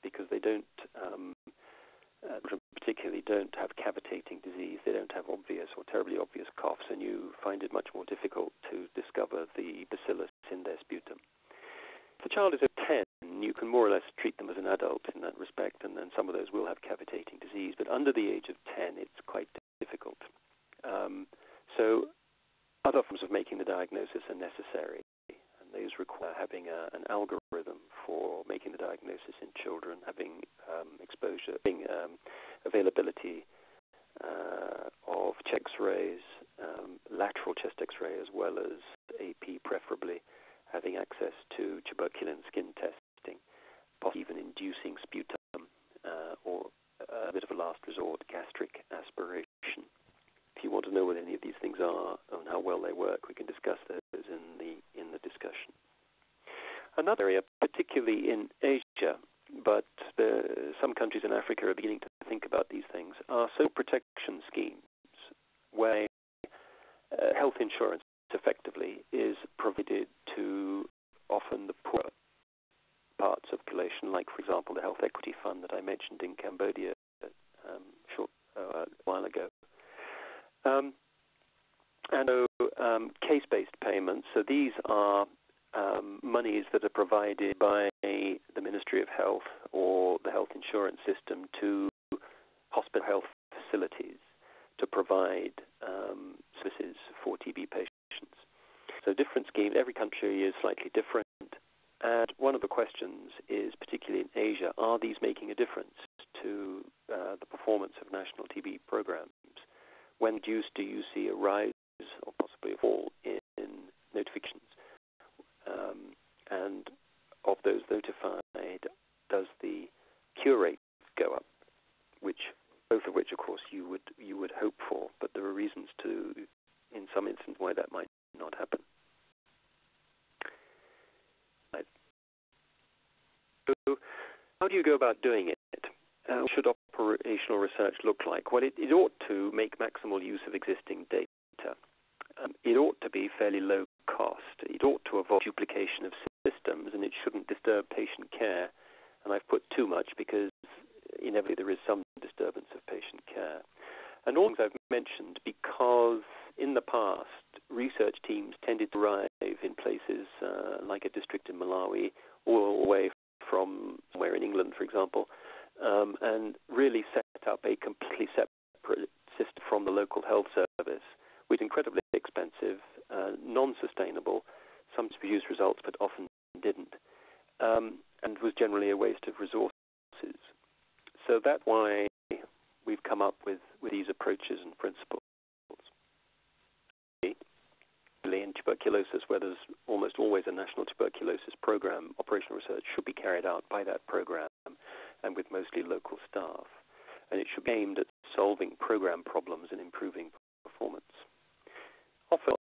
because they don't, particularly don't have cavitating disease. They don't have obvious or terribly obvious coughs, and you find it much more difficult to discover the bacillus in their sputum. If the child is at 10, you can more or less treat them as an adult in that respect, and then some of those will have cavitating disease. But under the age of 10, it's quite difficult. So other forms of making the diagnosis are necessary, and those require having an algorithm for making the diagnosis in children, having exposure, having availability of X-rays, lateral chest X-ray as well as AP preferably, having access to tuberculin skin testing, possibly even inducing sputum or a bit of a last resort, gastric aspiration. If you want to know what any of these things are and how well they work, we can discuss those in the discussion. Another area, particularly in Asia, but some countries in Africa are beginning to think about these things, are social protection schemes where health insurance effectively is provided to often the poor parts of the population, like, for example, the Health Equity Fund that I mentioned in Cambodia a while ago. And so case-based payments, so these are monies that are provided by the Ministry of Health or the health insurance system to hospital health facilities to provide services for TB patients. So different schemes, every country is slightly different. And one of the questions is, particularly in Asia, are these making a difference to the performance of national TB programs? When do you see a rise or possibly a fall in notifications? And of those notified, does the cure rate go up? Both of which, of course, you would hope for, but there are reasons to, in some instances, why that might not happen. So, how do you go about doing it? What should operational research look like? Well, it ought to make maximal use of existing data. It ought to be fairly low cost. It ought to avoid duplication of systems, and it shouldn't disturb patient care. And I've put too much because inevitably there is some disturbance of patient care. And all things I've mentioned because in the past, research teams tended to arrive in places like a district in Malawi, all the way from somewhere in England, for example, and really set up a completely separate system from the local health service, which is incredibly expensive, non-sustainable. Some produced results, but often didn't, and was generally a waste of resources. So that's why we've come up with these approaches and principles. In tuberculosis, where there's almost always a national tuberculosis program, operational research should be carried out by that program and with mostly local staff. And it should be aimed at solving program problems and improving performance. Often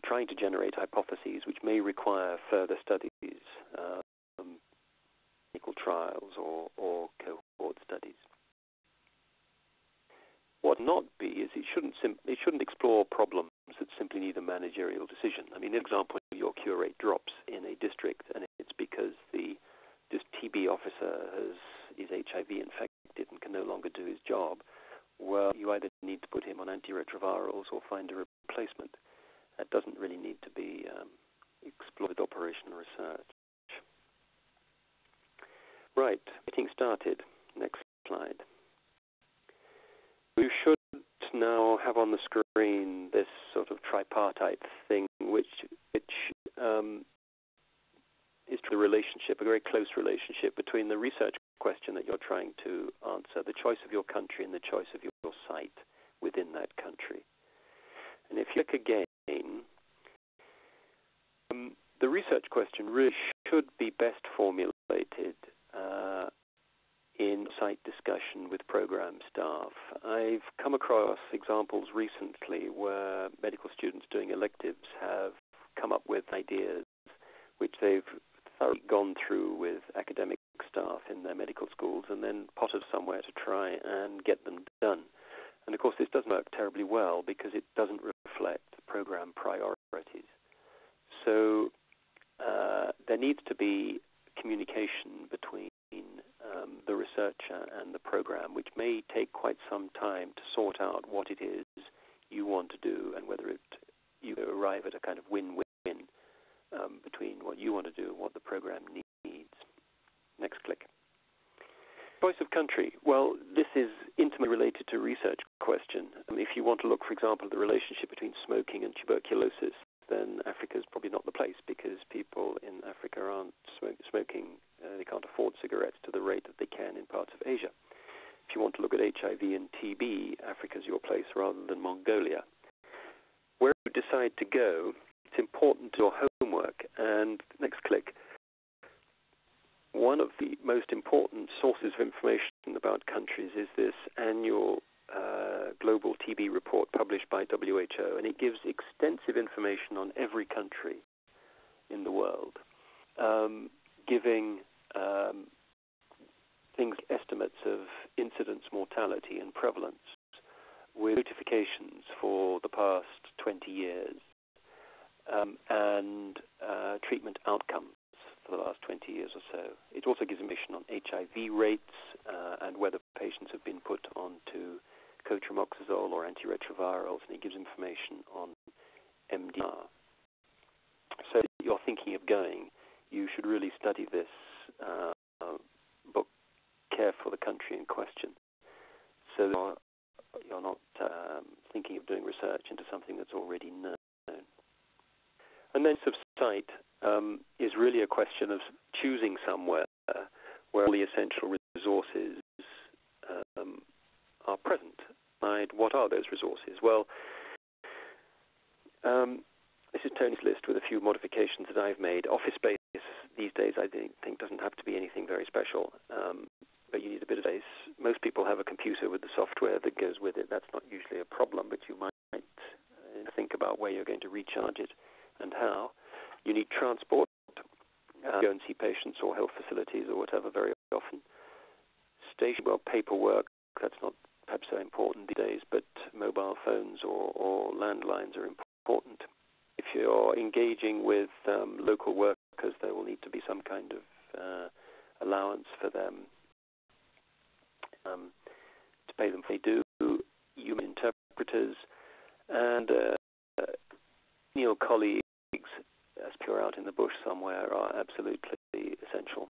trying to generate hypotheses which may require further studies, clinical trials or cohort studies. What not be is it shouldn't explore problems that simply need a managerial decision. I mean, an example, your cure rate drops in a district, and it's because this TB officer is HIV infected and can no longer do his job. Well, you either need to put him on antiretrovirals or find a replacement. That doesn't really need to be explored with operational research. Right, getting started. Next slide. We should now have on the screen this sort of tripartite thing, which is the relationship, a very close relationship between the research question that you're trying to answer, the choice of your country, and the choice of your site within that country. And if you look again, the research question really should be best formulated in site discussion with program staff. I've come across examples recently where medical students doing electives have come up with ideas which they've thoroughly gone through with academic staff in their medical schools and then potted somewhere to try and get them done. And of course, this doesn't work terribly well because it doesn't reflect the program priorities. So there needs to be communication between the researcher and the program, which may take quite some time to sort out what it is you want to do and whether you arrive at a kind of win-win between what you want to do and what the program needs. Next click. Choice of country. Well, this is intimately related to research question. If you want to look, for example, at the relationship between smoking and tuberculosis, then Africa is probably not the place because people in Africa aren't smoking. They can't afford cigarettes to the rate that they can in parts of Asia. If you want to look at HIV and TB, Africa is your place rather than Mongolia. Where you decide to go, it's important to do your homework. And next click. One of the most important sources of information about countries is this annual global TB report published by WHO, and it gives extensive information on every country in the world, giving things, estimates of incidence, mortality, and prevalence, with notifications for the past 20 years, and treatment outcomes for the last 20 years or so. It also gives information on HIV rates and whether patients have been put onto cotrimoxazole or antiretrovirals, and it gives information on MDR. So if you're thinking of going, you should really study this book carefully for the country in question, so that you're not thinking of doing research into something that's already known. And then site is really a question of choosing somewhere where all the essential resources are present. What are those resources? Well, this is Tony's list with a few modifications that I've made. Office space these days I think doesn't have to be anything very special, but you need a bit of space. Most people have a computer with the software that goes with it. That's not usually a problem, but you might think about where you're going to recharge it and how. You need transport. Go and see patients or health facilities or whatever very often. Station, well, paperwork, that's not perhaps so important these days, but mobile phones or landlines are important. If you're engaging with local workers, there will need to be some kind of allowance for them to pay them for what they do. Human interpreters and your colleagues, as you're out in the bush somewhere, are absolutely essential.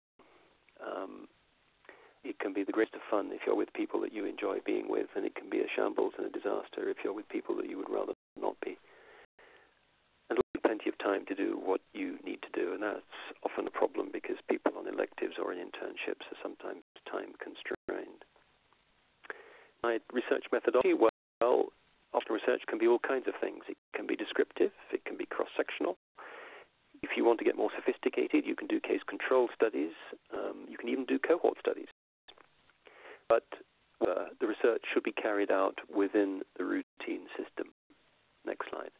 It can be the greatest of fun if you're with people that you enjoy being with, and it can be a shambles and a disaster if you're with people that you would rather not be. And there'll be plenty of time to do what you need to do, and that's often a problem because people on electives or in internships are sometimes time constrained. My research methodology, well, often research can be all kinds of things. It can be descriptive, it can be cross-sectional. If you want to get more sophisticated, you can do case control studies. You can even do cohort studies. But the research should be carried out within the routine system. Next slide.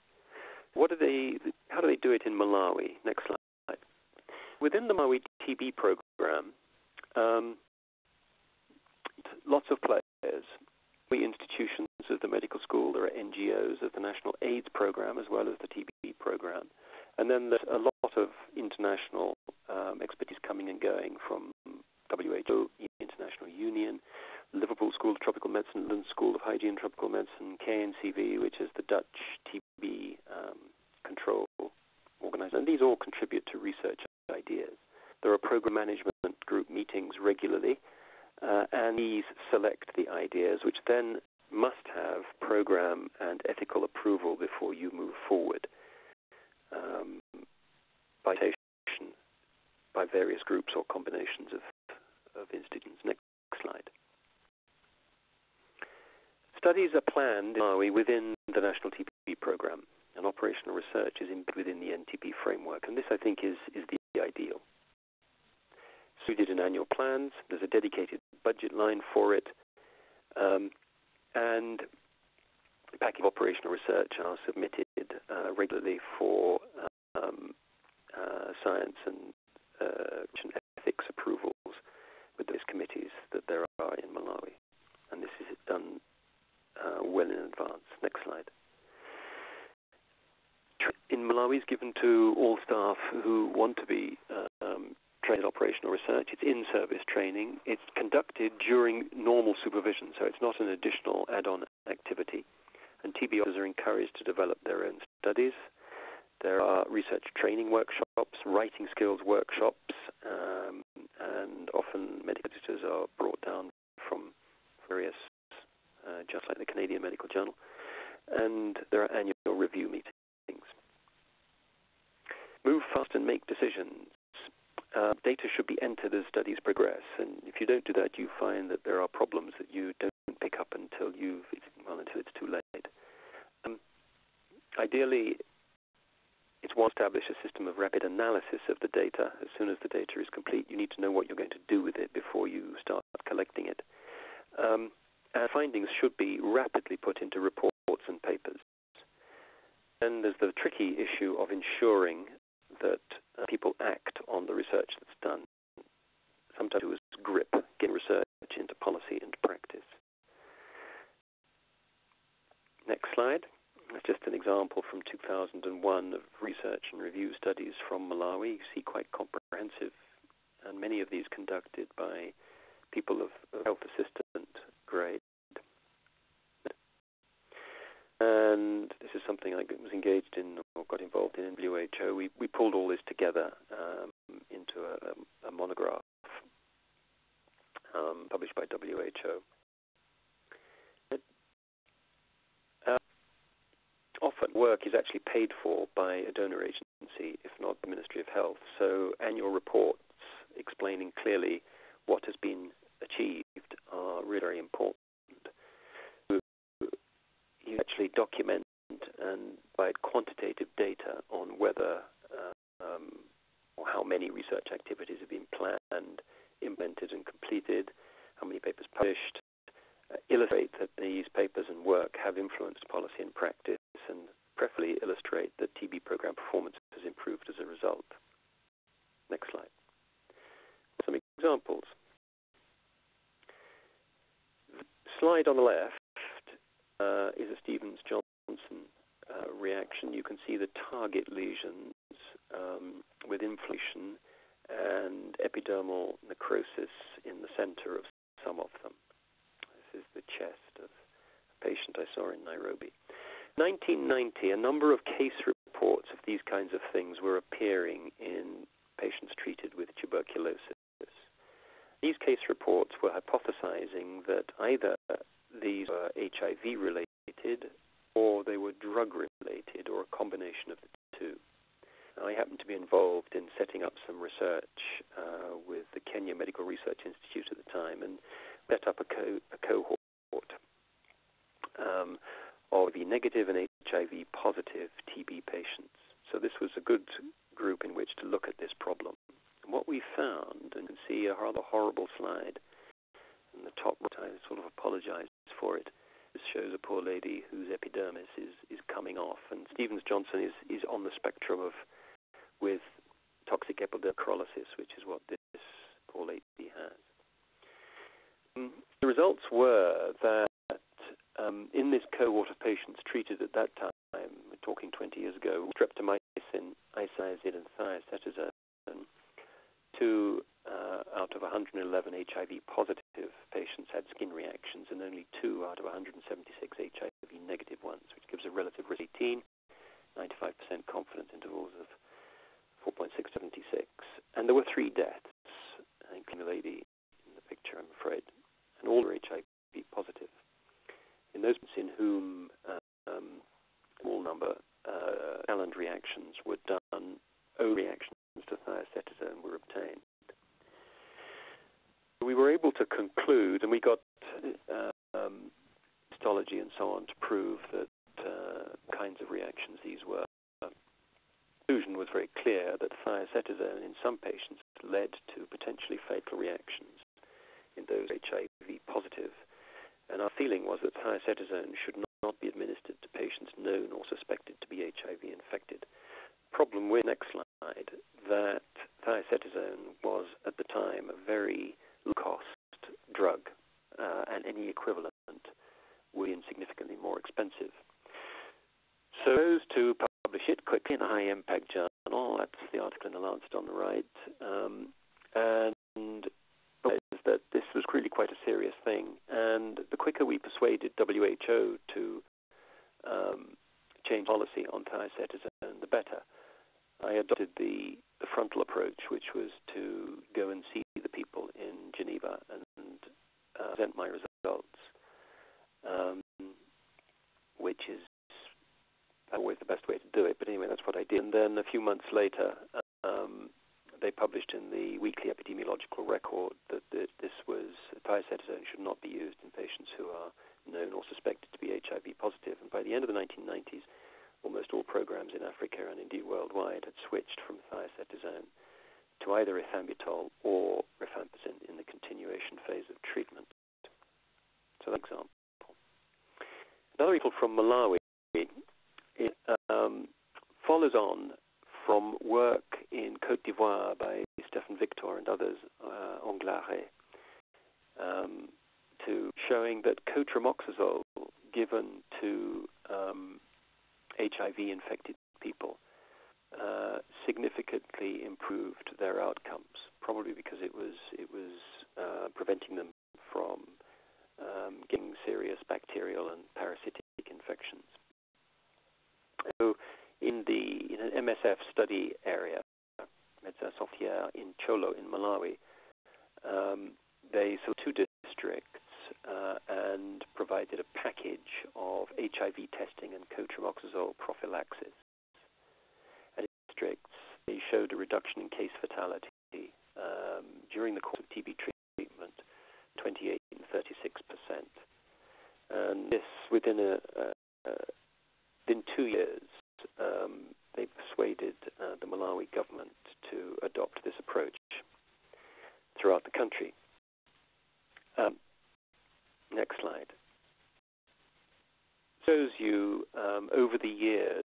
How do they do it in Malawi? Next slide. Within the Malawi TB program, lots of players. The institutions of the medical school, there are NGOs of the National AIDS program as well as the TB program. And then there's a lot of international expertise coming and going from WHO, International Union, Liverpool School of Tropical Medicine, Nunn School of Hygiene and Tropical Medicine, KNCV, which is the Dutch TB control organization. And these all contribute to research ideas. There are program management group meetings regularly, and these select the ideas, which then must have program and ethical approval before you move forward. By various groups or combinations of institutions. Next slide. Studies are planned in Malawi within the National TB program, and operational research is within the NTP framework, and this, I think, is the ideal. So we did an annual plans, there's a dedicated budget line for it, and package of operational research are submitted regularly for science and ethics approvals with those committees that there are in Malawi. And this is done well in advance. Next slide. In Malawi is given to all staff who want to be trained in operational research. It's in-service training. It's conducted during normal supervision, so it's not an additional add-on activity. And TB officers are encouraged to develop their own studies. There are research training workshops, writing skills workshops, and often medical editors are brought down from various, just like the Canadian Medical Journal. And there are annual review meetings. Move fast and make decisions. Data should be entered as studies progress, and if you don't do that, you find that there are problems that you don't pick up until it's too late. Ideally, it's one establish a system of rapid analysis of the data. As soon as the data is complete, you need to know what you're going to do with it before you start collecting it. And findings should be rapidly put into reports and papers. And there's the tricky issue of ensuring that people act on the research that's done. Sometimes it was grip, getting research into policy and practice. Next slide. That's just an example from 2001 of research and review studies from Malawi. You see quite comprehensive, and many of these conducted by people of health assistant grade. And this is something I was engaged in or got involved in WHO. We pulled all this together into a monograph published by WHO. Often work is actually paid for by a donor agency, if not the Ministry of Health. So annual reports explaining clearly what has been achieved are really very important. You actually document and provide quantitative data on whether or how many research activities have been planned, implemented and completed, how many papers published, illustrate that these papers and work have influenced policy and practice, and preferably illustrate that TB program performance has improved as a result. Next slide. Some examples. The slide on the left is a Stevens-Johnson reaction. You can see the target lesions with inflammation and epidermal necrosis in the center of some of them. This is the chest of a patient I saw in Nairobi. 1990, a number of case reports of these kinds of things were appearing in patients treated with tuberculosis. These case reports were hypothesizing that either these were HIV-related or they were drug-related, or a combination of the two. I happened to be involved in setting up some research with the Kenya Medical Research Institute at the time, and set up a cohort of HIV negative and HIV positive TB patients. So this was a good group in which to look at this problem. And what we found, and you can see a rather horrible slide in the top right, I sort of apologize for it. This shows a poor lady whose epidermis is coming off, and Stevens-Johnson is on the spectrum of with toxic epidermolysis, which is what this poor lady has. The results were that in this cohort of patients treated at that time, we're talking 20 years ago, streptomycin, isoniazid, and thiacetazone, 2 out of 111 HIV-positive patients had skin reactions, and only 2 out of 176 HIV-negative ones, which gives a relative risk of 18, 95% confidence intervals of 4.676. And there were 3 deaths, including the lady in the picture, I'm afraid, and all were HIV-positive. In those in whom a small number calendar reactions were done, reactions to thiacetazone were obtained. We were able to conclude, and we got histology and so on to prove that kinds of reactions these were. The conclusion was very clear that thiacetazone in some patients led to potentially fatal reactions in those HIV positive. And our feeling was that thiacetazone should not be administered to patients known or suspected to be HIV infected. Problem with next slide that thiacetazone was, at the time, a very low-cost drug, and any equivalent would be significantly more expensive. So those to publish it quickly in a high-impact journal. That's the article in the Lancet on the right. And that this was really quite a serious thing. And the quicker we persuaded WHO to change policy on thiacetazone, the better. I adopted the frontal approach, which was to go and see the people in Geneva and present my results, which is always the best way to do it. But anyway, that's what I did. And then a few months later, they published in the Weekly Epidemiological Record that thiacetazone should not be used in patients who are known or suspected to be HIV positive. And by the end of the 1990s, almost all programs in Africa and indeed worldwide had switched from thiacetazone to either ethambutol or rifampicin in the continuation phase of treatment. So that's an example. Another example from Malawi, it follows on from work in Côte d'Ivoire by Stephen Victor and others, Anglare, to showing that cotrimoxazole given to HIV-infected people significantly improved their outcomes, probably because it was preventing them from getting serious bacterial and parasitic infections. So in an MSF study area, Medecins Sans in Cholo in Malawi, they saw 2 districts and provided a package of HIV testing and cotrimoxazole prophylaxis. At districts, they showed a reduction in case fatality during the course of TB treatment, 28 and 36%. And this within 2 years, they persuaded the Malawi government to adopt this approach throughout the country. Next slide. Shows you over the years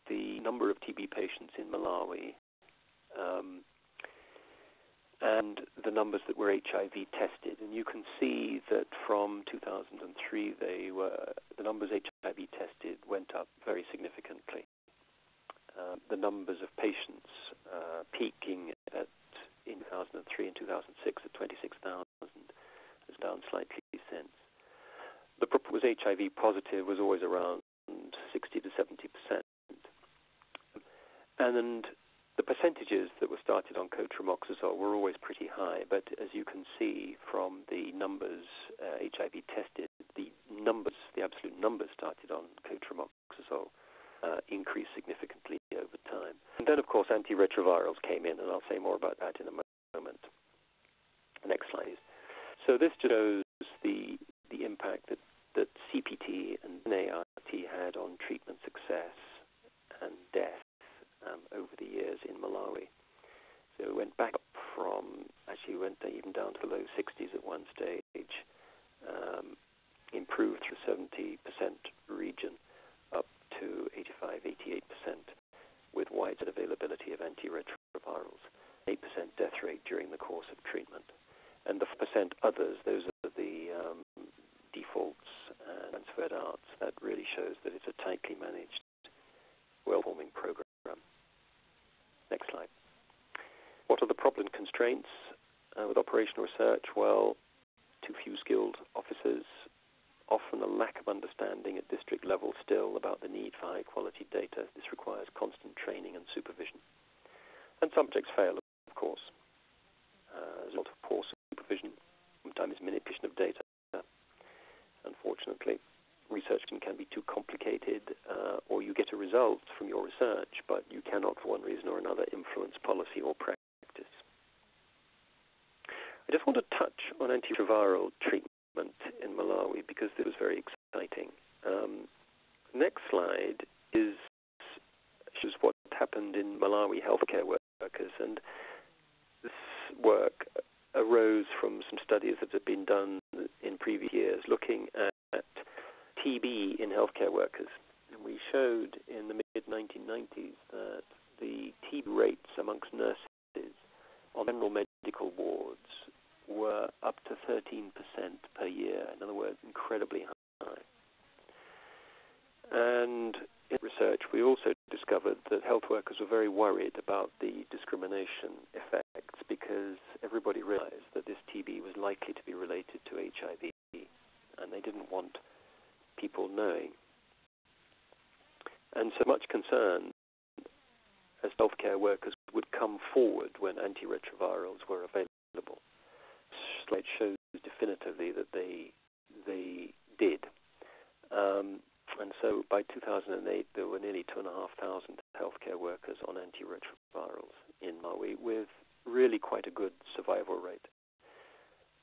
the number of TB patients in Malawi and the numbers that were HIV tested. And you can see that from 2003, the numbers HIV tested went up very significantly. The numbers of patients peaking in 2003 and 2006 at 26,000 has down slightly since. The problem was HIV positive was always around 60 to 70%. And the percentages that were started on cotrimoxazole were always pretty high, but as you can see from the numbers HIV tested, the absolute numbers started on cotrimoxazole increased significantly over time. And then, of course, antiretrovirals came in, and I'll say more about that in a moment. Next slide. So this just shows the impact that CPT and NART had on treatment success and death over the years in Malawi. So it went back up went even down to the low 60s at one stage, improved through 70% region up to 85-88% with widespread availability of antiretrovirals, 8% death rate during the course of treatment. And the 4% others, those are the defaults and transferred arts. That really shows that it's a tightly managed, well-forming program. Next slide. What are the problem constraints with operational research? Well, too few skilled officers, often a lack of understanding at district level still about the need for high-quality data. This requires constant training and supervision. And some projects fail, of course. There's a lot of poor supervision, sometimes manipulation of data. Unfortunately, research can be too complicated, or you get a result from your research, but you cannot, for one reason or another, influence policy or practice. I just want to touch on antiretroviral treatment in Malawi because this was very exciting. Next slide shows what happened in Malawi healthcare workers, and this work arose from some studies that had been done in previous years looking at TB in healthcare workers. And we showed in the mid-1990s that the TB rates amongst nurses on general medical wards were up to 13% per year. In other words, incredibly high. And in research, we also discovered that health workers were very worried about the discrimination effects because everybody realized that this TB was likely to be related to HIV, and they didn't want people knowing. And so much concern as healthcare workers would come forward when antiretrovirals were available. This slide shows definitively that they did. And so by 2008, there were nearly 2,500 healthcare workers on antiretrovirals in Malawi with really quite a good survival rate.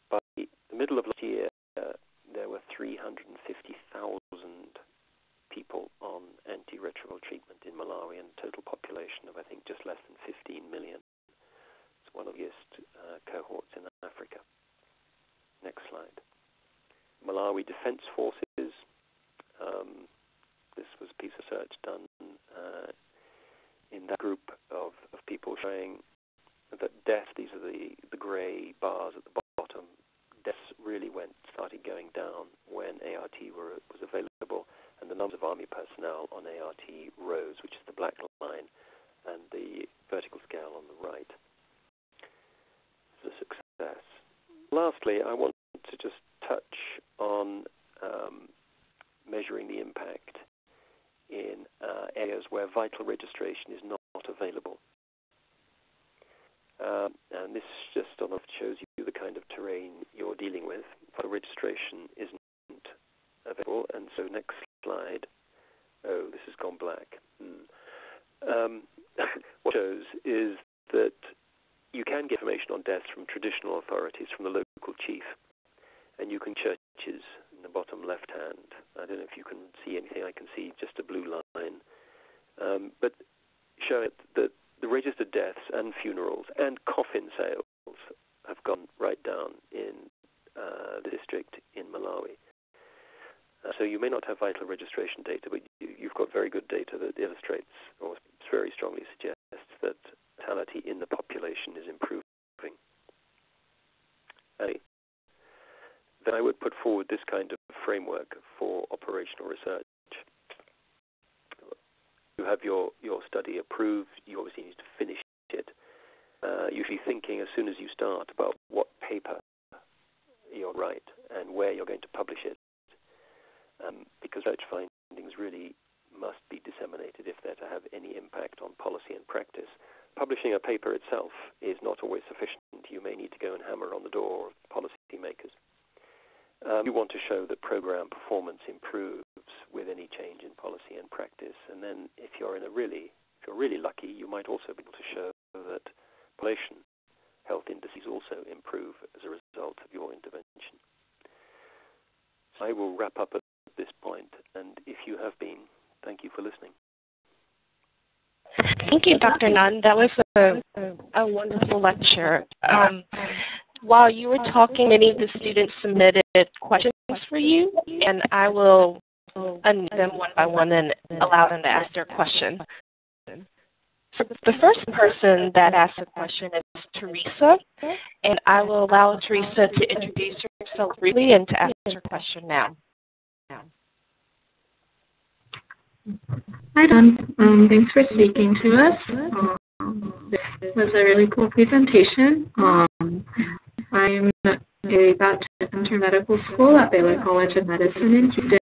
By the middle of last year, there were 350,000 people on antiretroviral treatment in Malawi and a total population of, I think, just less than 15 million. It's one of the biggest cohorts in Africa. Next slide. Malawi Defense Forces. This was a piece of research done in that group of people showing that deaths, these are the grey bars at the bottom, deaths really started going down when ART was available, and the numbers of army personnel on ART rose, which is the black line, and the vertical scale on the right. It's a success. Lastly, I want to just touch on measuring the impact in areas where vital registration is not available. And this just shows you the kind of terrain you're dealing with. Vital registration isn't available, and so next slide. Oh, this has gone black. What it shows is that you can get information on deaths from traditional authorities, from the local chief, and you can churches in the bottom left hand. I don't know if you can see anything. I can see just a blue line. But showing that the registered deaths and funerals and coffin sales have gone right down in the district in Malawi. So you may not have vital registration data, but you've got very good data that illustrates or very strongly suggests that mortality in the population is improving. Then I would put forward this kind of framework for operational research. You have your study approved, you obviously need to finish it. You should be thinking as soon as you start about what paper you'll write and where you're going to publish it. Because research findings really must be disseminated if they're to have any impact on policy and practice. Publishing a paper itself is not always sufficient. You may need to go and hammer on the door of policy makers. You want to show that program performance improves with any change in policy and practice, and then if you're really lucky, you might also be able to show that population health indices also improve as a result of your intervention. So I will wrap up at this point, and if you have been, thank you for listening. Thank you, Dr. Nunn. That was a wonderful lecture. While you were talking, many of the students submitted questions for you, and I will unmute them one by one and allow them to ask their question. So the first person that asked a question is Teresa, and I will allow Teresa to introduce herself briefly and to ask her question now. Hi, Don. Thanks for speaking to us. This was a really cool presentation. I'm about to enter medical school at Baylor College of Medicine in Houston,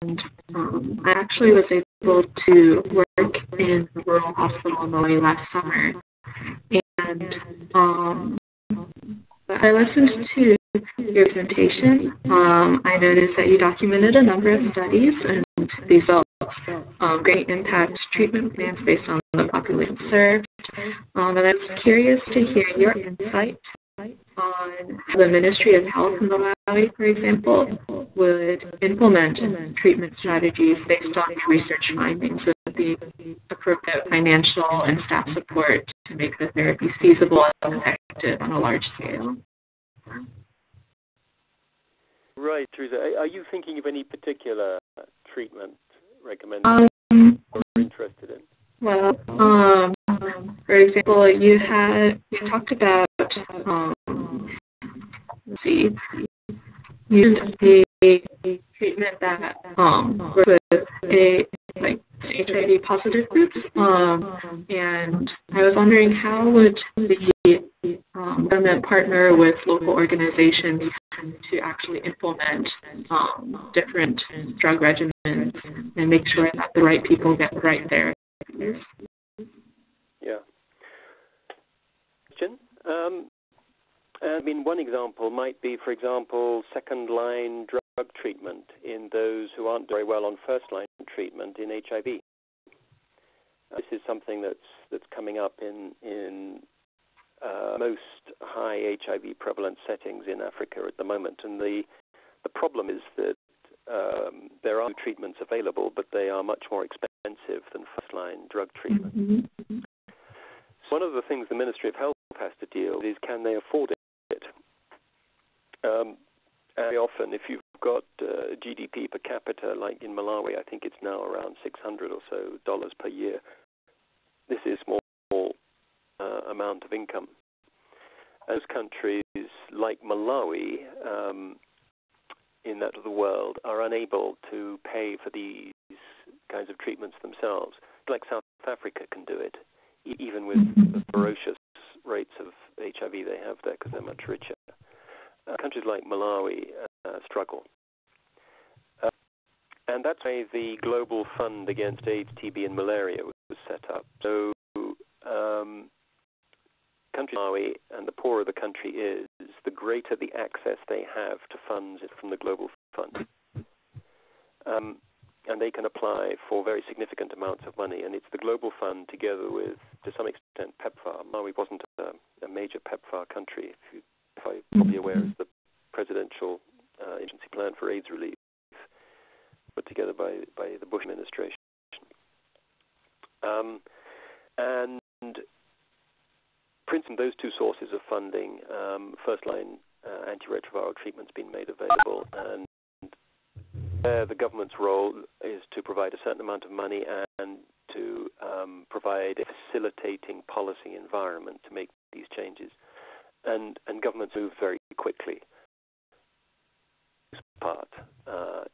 and I actually was able to work in the rural hospital in Malawi last summer. And I listened to your presentation. I noticed that you documented a number of studies and these great impact treatment plans based on the population served. And I was curious to hear your insight on how the Ministry of Health in Malawi, for example, would implement treatment strategies based on your research findings with the appropriate financial and staff support to make the therapy feasible and effective on a large scale. Right, Teresa. Are you thinking of any particular treatment recommendation you're interested in? Well, for example, you talked about, let's see, you used a treatment that works with HIV positive groups, and I was wondering how would the government partner with local organizations to actually implement different drug regimens and make sure that the right people get the right therapies? Yeah. Question? I mean, one example might be, for example, second-line drug treatment in those who aren't very well on first-line treatment in HIV. This is something that's coming up in most high HIV prevalent settings in Africa at the moment. And the problem is that there are treatments available, but they are much more expensive than first-line drug treatment. Mm-hmm. So one of the things the Ministry of Health has to deal with is, can they afford it? Very often, if you've got GDP per capita, like in Malawi, I think it's now around $600 or so per year. This is a small amount of income. Those countries, like Malawi, in that of the world, are unable to pay for these kinds of treatments themselves. Like South Africa can do it, even with the ferocious rates of HIV they have there, because they're much richer. Countries like Malawi struggle. And that's why the Global Fund Against AIDS, TB, and Malaria was set up. So country Malawi, and the poorer the country is, the greater the access they have to funds from the Global Fund. And they can apply for very significant amounts of money. And it's the Global Fund together with, to some extent, PEPFAR. Malawi wasn't a major PEPFAR country, if you're probably aware, is the presidential agency plan for AIDS relief put together by the Bush administration. And principally, those two sources of funding, first-line antiretroviral treatment's been made available, and the government's role is to provide a certain amount of money and to provide a facilitating policy environment to make these changes. And governments move very quickly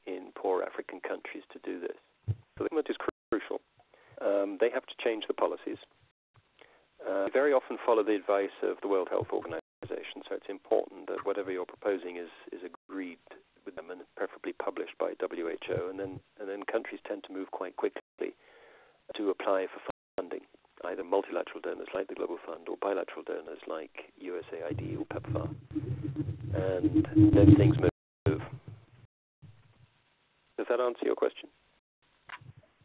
in poor African countries to do this. So the government is crucial. They have to change the policies. They very often follow the advice of the World Health Organization, so it's important that whatever you're proposing is agreed with them and preferably published by WHO, and then countries tend to move quite quickly to apply for funding, either multilateral donors like the Global Fund or bilateral donors like USAID or PEPFAR, and then things move. Does that answer your question?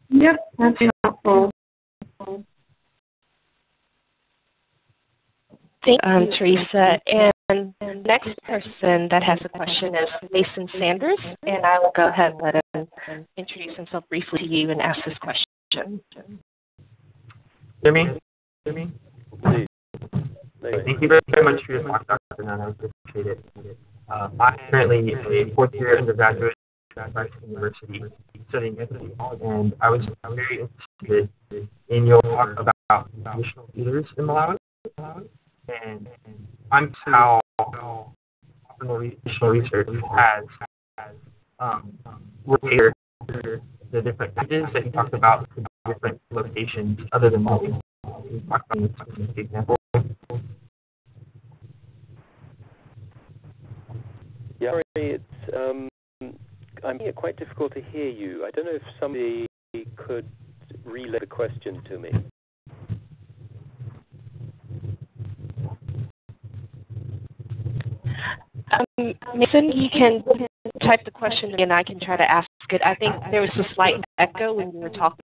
Yep, that's helpful. Thank you, Teresa. And the next person that has a question is Mason Sanders, and I will go ahead and let him introduce himself briefly to you and ask this question. Hear me? Please. Thank you very much for your talk, Dr. Nunn. I appreciate it. I'm currently a fourth-year undergraduate at Harries University studying ethnicity, and I was very interested in your talk about traditional leaders in Malawi. And I'm how traditional research has worked here, the different languages that you talked about, the different locations other than Malawi. Can you talk about a specific example? Yeah, it's I'm finding it quite difficult to hear you. I don't know if somebody could relay the question to me. Mason, you can type the question and I can try to ask it. I think there was a slight echo when you were talking.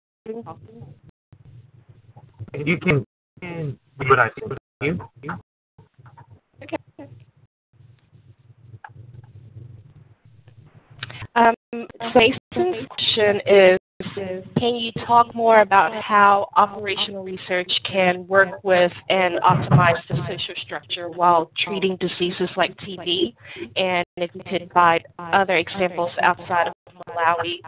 You can do what I think. Okay. Mason's question is, can you talk more about how operational research can work with and optimize the social structure while treating diseases like TB? And if you could provide other examples outside of Malawi,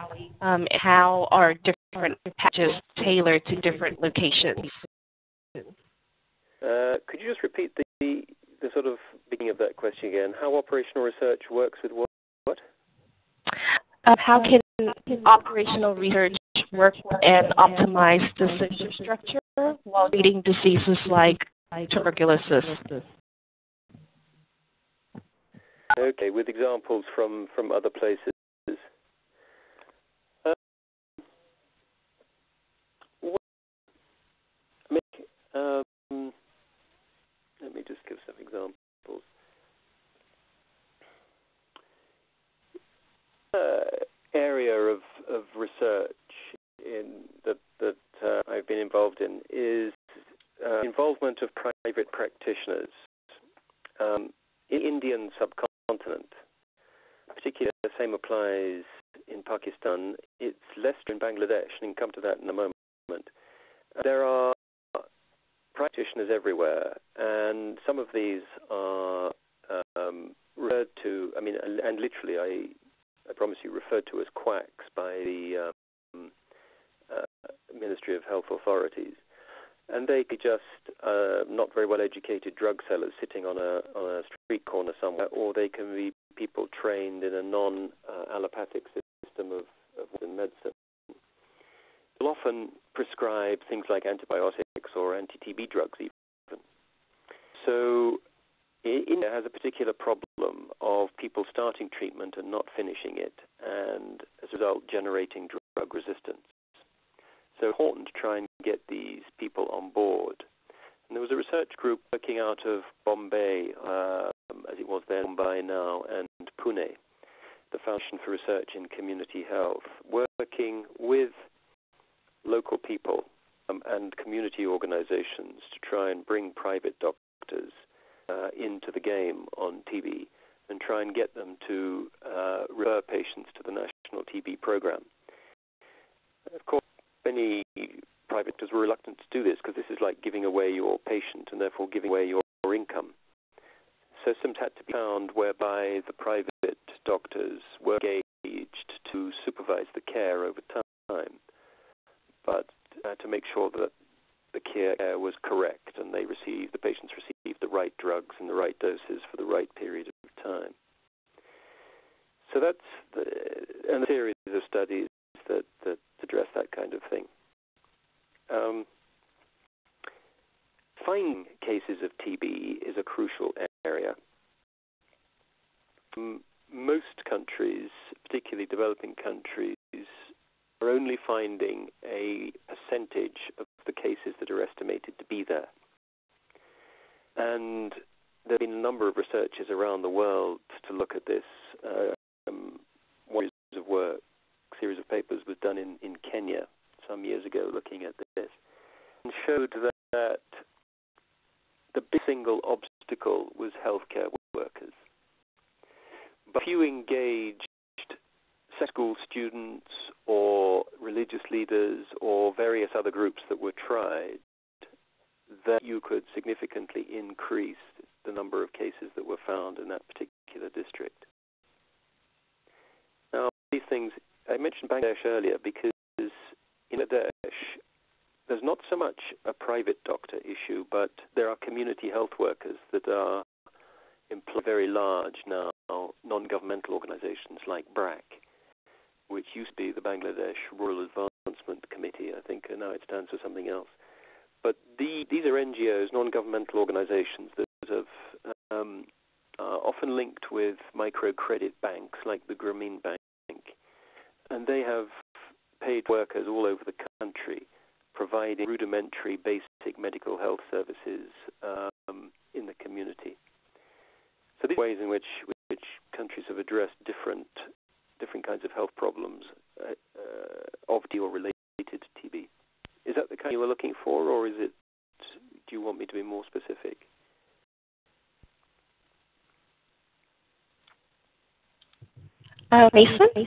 and how are different patches tailored to different locations? Could you just repeat the sort of beginning of that question again? How operational research works with what? How can operational research work and optimize the social structure while treating diseases like tuberculosis? Okay, with examples from other places. Let me just give some examples. Area of research that I've been involved in is involvement of private practitioners in the Indian subcontinent. Particularly, the same applies in Pakistan. It's less in Bangladesh, and we can come to that in a moment. There are practitioners everywhere, and some of these are referred to, and literally, I promise you, referred to as quacks by the Ministry of Health authorities. And they could just not very well educated drug sellers sitting on a street corner somewhere, or they can be people trained in a non-allopathic system of Western medicine. They'll often prescribe things like antibiotics or anti-TB drugs even. So India has a particular problem of people starting treatment and not finishing it, and as a result generating drug resistance. So it's important to try and get these people on board. And there was a research group working out of Bombay, as it was then, Mumbai now, and Pune, the Foundation for Research in Community Health, working with local people and community organizations to try and bring private doctors into the game on TB and try and get them to refer patients to the National TB Program. Of course, many private doctors were reluctant to do this because this is like giving away your patient and therefore giving away your income. So systems had to be found whereby the private doctors were engaged to supervise the care over time, but to make sure that the care was correct and the patients received the right drugs and the right doses for the right period of time. So that's a series of studies that address that kind of thing. Finding cases of TB is a crucial area. Most countries, particularly developing countries, are only finding a percentage of the cases that are estimated to be there. And there have been a number of researchers around the world to look at this. One series of papers was done in Kenya some years ago looking at this, and showed that the big single obstacle was healthcare workers. But few engaged school students or religious leaders or various other groups that were tried, that you could significantly increase the number of cases that were found in that particular district. Now, these things, I mentioned Bangladesh earlier because in Bangladesh, there's not so much a private doctor issue, but there are community health workers that are employed very large now, non-governmental organizations like BRAC, which used to be the Bangladesh Rural Advancement Committee. I think now it stands for something else. But these are NGOs, non-governmental organizations that are often linked with microcredit banks like the Grameen Bank. And they have paid workers all over the country providing rudimentary basic medical health services in the community. So these are ways in which countries have addressed different kinds of health problems of TB or related to TB. Is that the kind you were looking for, or do you want me to be more specific? Mason?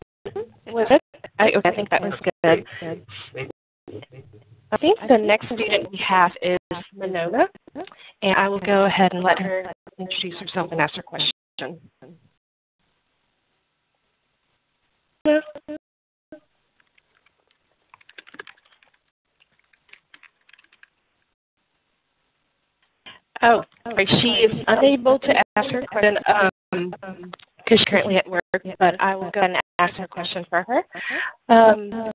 Was it? I think that was good. I think the next student we have is Monona, and I will go ahead and let her introduce herself and ask her question. Oh, sorry. She is unable to ask her question because she's currently at work, but I will go and ask her question for her. The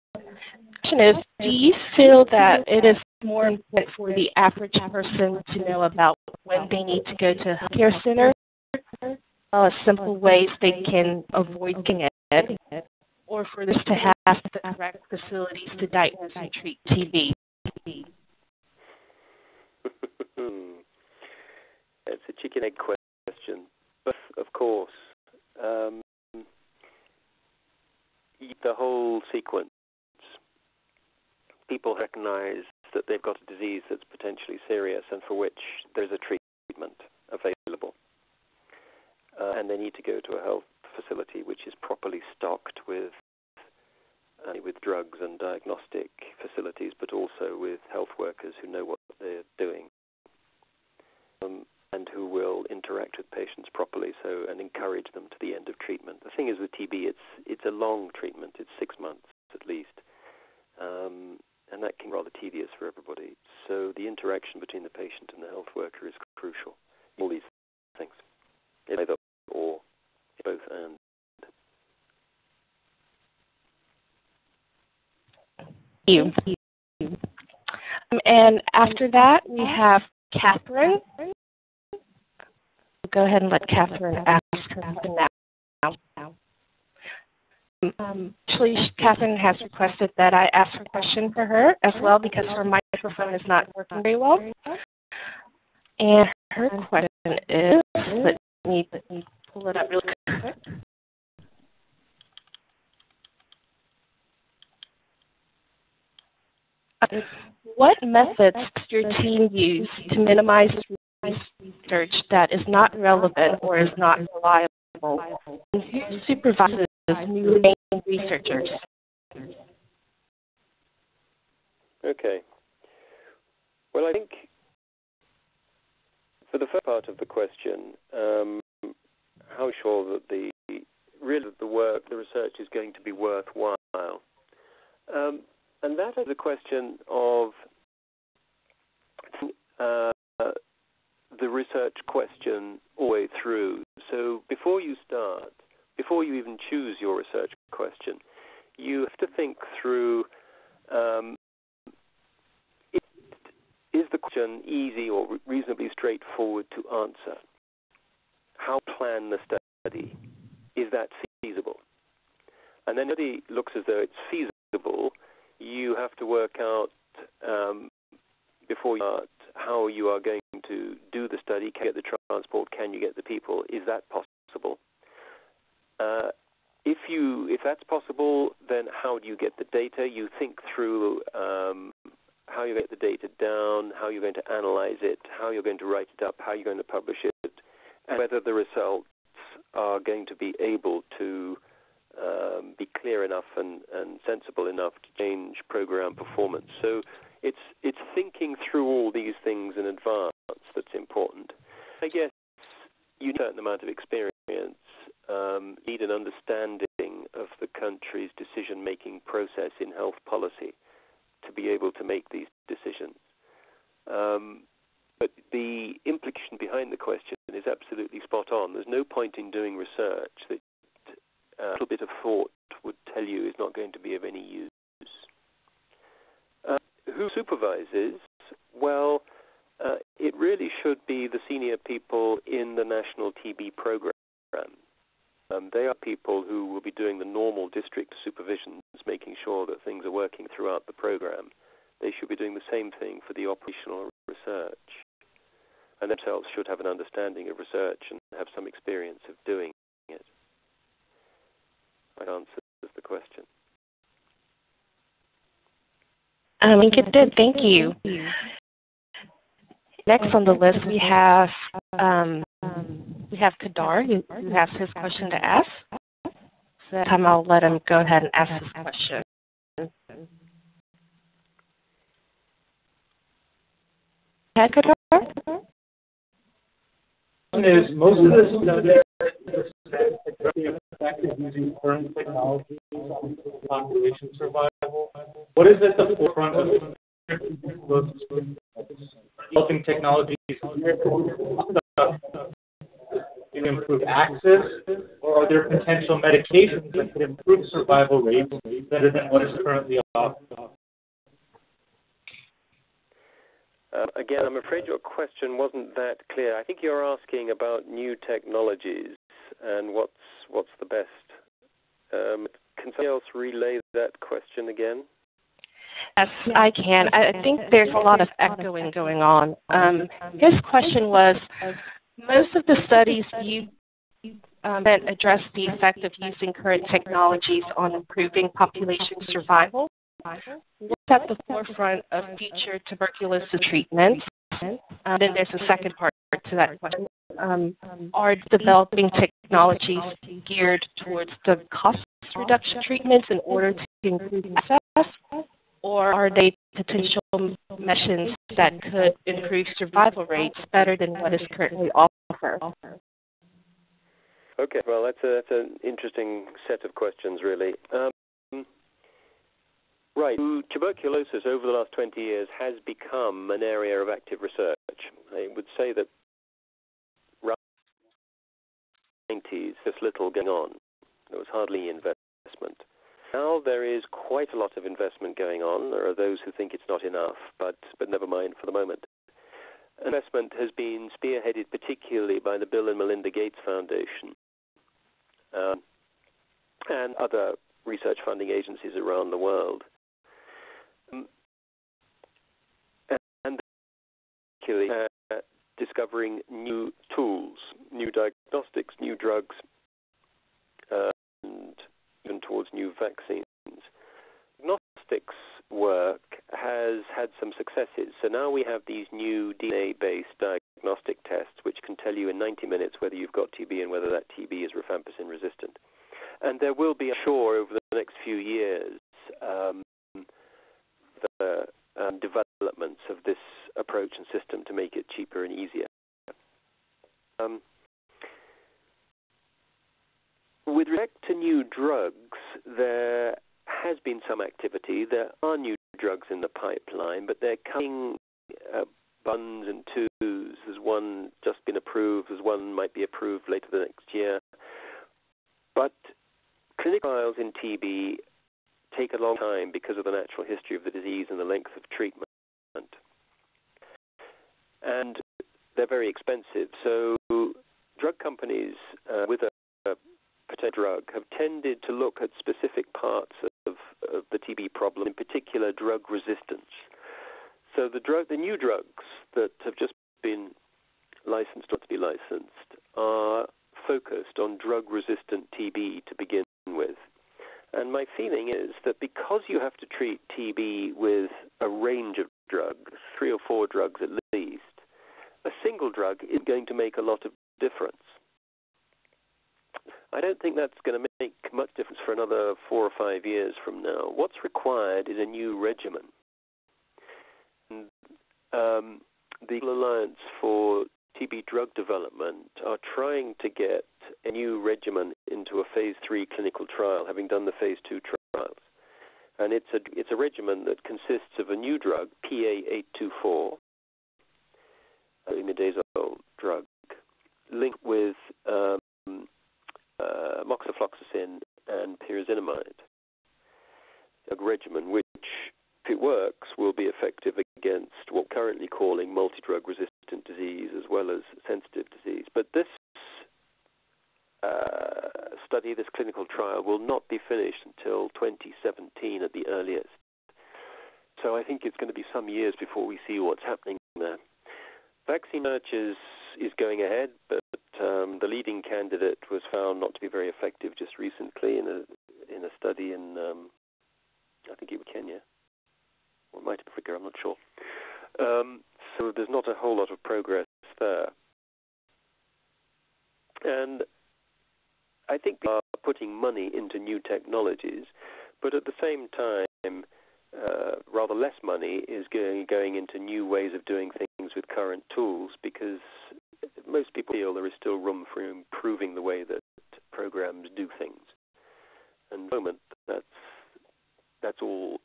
question is, do you feel that it is more important for the average person to know about when they need to go to a healthcare center, simple ways they can avoid getting it, or for this to have the correct facilities to diagnose and treat TB? It's a chicken egg question, but of course, the whole sequence, people recognize that they've got a disease that's potentially serious and for which there's a treatment available. And they need to go to a health facility which is properly stocked with drugs and diagnostic facilities, but also with health workers who know what they're doing and who will interact with patients properly and encourage them to the end of treatment. The thing is with TB, it's a long treatment. It's 6 months at least. And that can be rather tedious for everybody. So the interaction between the patient and the health worker is crucial. All these things. Either or, both and. Thank you. And after that, we have Catherine. Go ahead and let Catherine ask her question now. Actually, Catherine has requested that I ask her question for her as well because her microphone is not working very well. And her question is, let me pull it up real quick. What methods does your team use to minimize research that is not relevant or is not reliable? And who supervises new researchers? Okay. Well, I think for the first part of the question, how sure that the research is going to be worthwhile, and that is a question of the research question all the way through. So before you even choose your research question, you have to think through, is the question easy or reasonably straightforward to answer? How to plan the study? Is that feasible? And then if the study looks as though it's feasible, you have to work out before you start how you are going to do the study. Can you get the transport? Can you get the people? Is that possible? If that's possible, then how do you get the data? You think through how you get the data down, how you're going to analyze it, how you're going to write it up, how you're going to publish it, and whether the results are going to be able to be clear enough and sensible enough to change program performance. So it's thinking through all these things in advance that's important. I guess you need a certain amount of experience, need an understanding of the country's decision-making process in health policy to be able to make these decisions. But the implication behind the question is absolutely spot on. There's no point in doing research that a little bit of thought would tell you is not going to be of any use. Who supervises? Well, it really should be the senior people in the national TB program. They are people who will be doing the normal district supervisions, making sure that things are working throughout the program. They should be doing the same thing for the operational research. And themselves should have an understanding of research and have some experience of doing it. That answers the question. I think it did. Thank you. Next on the list, we have Kadar, who has his question to ask. So that time I'll let him go ahead and ask his question. Yeah, Kadar? Is most of this study effective using current technologies on population survival? What is at the forefront of developing technologies to improve access, or are there potential medications that could improve survival rates better than what is currently offered? Again, I'm afraid your question wasn't that clear. I think you're asking about new technologies and what's the best. Can somebody else relay that question again? Yes, I can. I think there's a lot of echoing going on. His question was, most of the studies you address the effect of using current technologies on improving population survival. What's at the forefront of future tuberculosis treatments? Then there's a second part to that question. Are developing technologies geared towards the cost reduction treatments in order to improve access, or are they potential medicines that could improve survival rates better than what is currently offered? Okay, well, that's an interesting set of questions, really. Right, tuberculosis over the last 20 years has become an area of active research. I would say that around the 90s, there's little going on. There was hardly investment. Now there is quite a lot of investment going on. There are those who think it's not enough, but never mind for the moment. Investment has been spearheaded particularly by the Bill and Melinda Gates Foundation and other research funding agencies around the world. And particularly discovering new tools, new diagnostics, new drugs, and even towards new vaccines. Diagnostics work has had some successes. So now we have these new DNA-based diagnostic tests which can tell you in 90 minutes whether you've got TB and whether that TB is rifampicin resistant. And there will be, I'm sure, over the next few years, the developments of this approach and system to make it cheaper and easier. With respect to new drugs, there has been some activity. There are new drugs in the pipeline, but they're coming buns and twos. There's one just been approved. There's one might be approved later the next year. But clinical trials in TB take a long time because of the natural history of the disease and the length of treatment. And they're very expensive. So drug companies with a potential drug have tended to look at specific parts of the TB problem, in particular drug resistance. So the new drugs that have just been licensed or to be licensed are focused on drug-resistant TB to begin with. And my feeling is that because you have to treat TB with a range of drugs, 3 or 4 drugs at least, a single drug is going to make a lot of difference. I don't think that's going to make much difference for another 4 or 5 years from now. What's required is a new regimen. And, the Alliance for TB Drug Development are trying to get a new regimen into a phase 3 clinical trial, having done the phase 2 trials. And it's a regimen that consists of a new drug, PA824, a imidazole drug, linked with moxifloxacin and pyrazinamide, a regimen which, if it works, will be effective against what we're currently calling multi-drug resistant disease as well as sensitive disease. But this study, this clinical trial, will not be finished until 2017 at the earliest. So I think it's going to be some years before we see what's happening there. Vaccine research is going ahead, but the leading candidate was found not to be very effective just recently in a study in, I think it was Kenya, or it might have Africa, I'm not sure. So there's not a whole lot of progress there. And I think people are putting money into new technologies, but at the same time, rather less money is going into new ways of doing things with current tools, because most people feel there is still room for improving the way that programs do things. And at the moment, that's all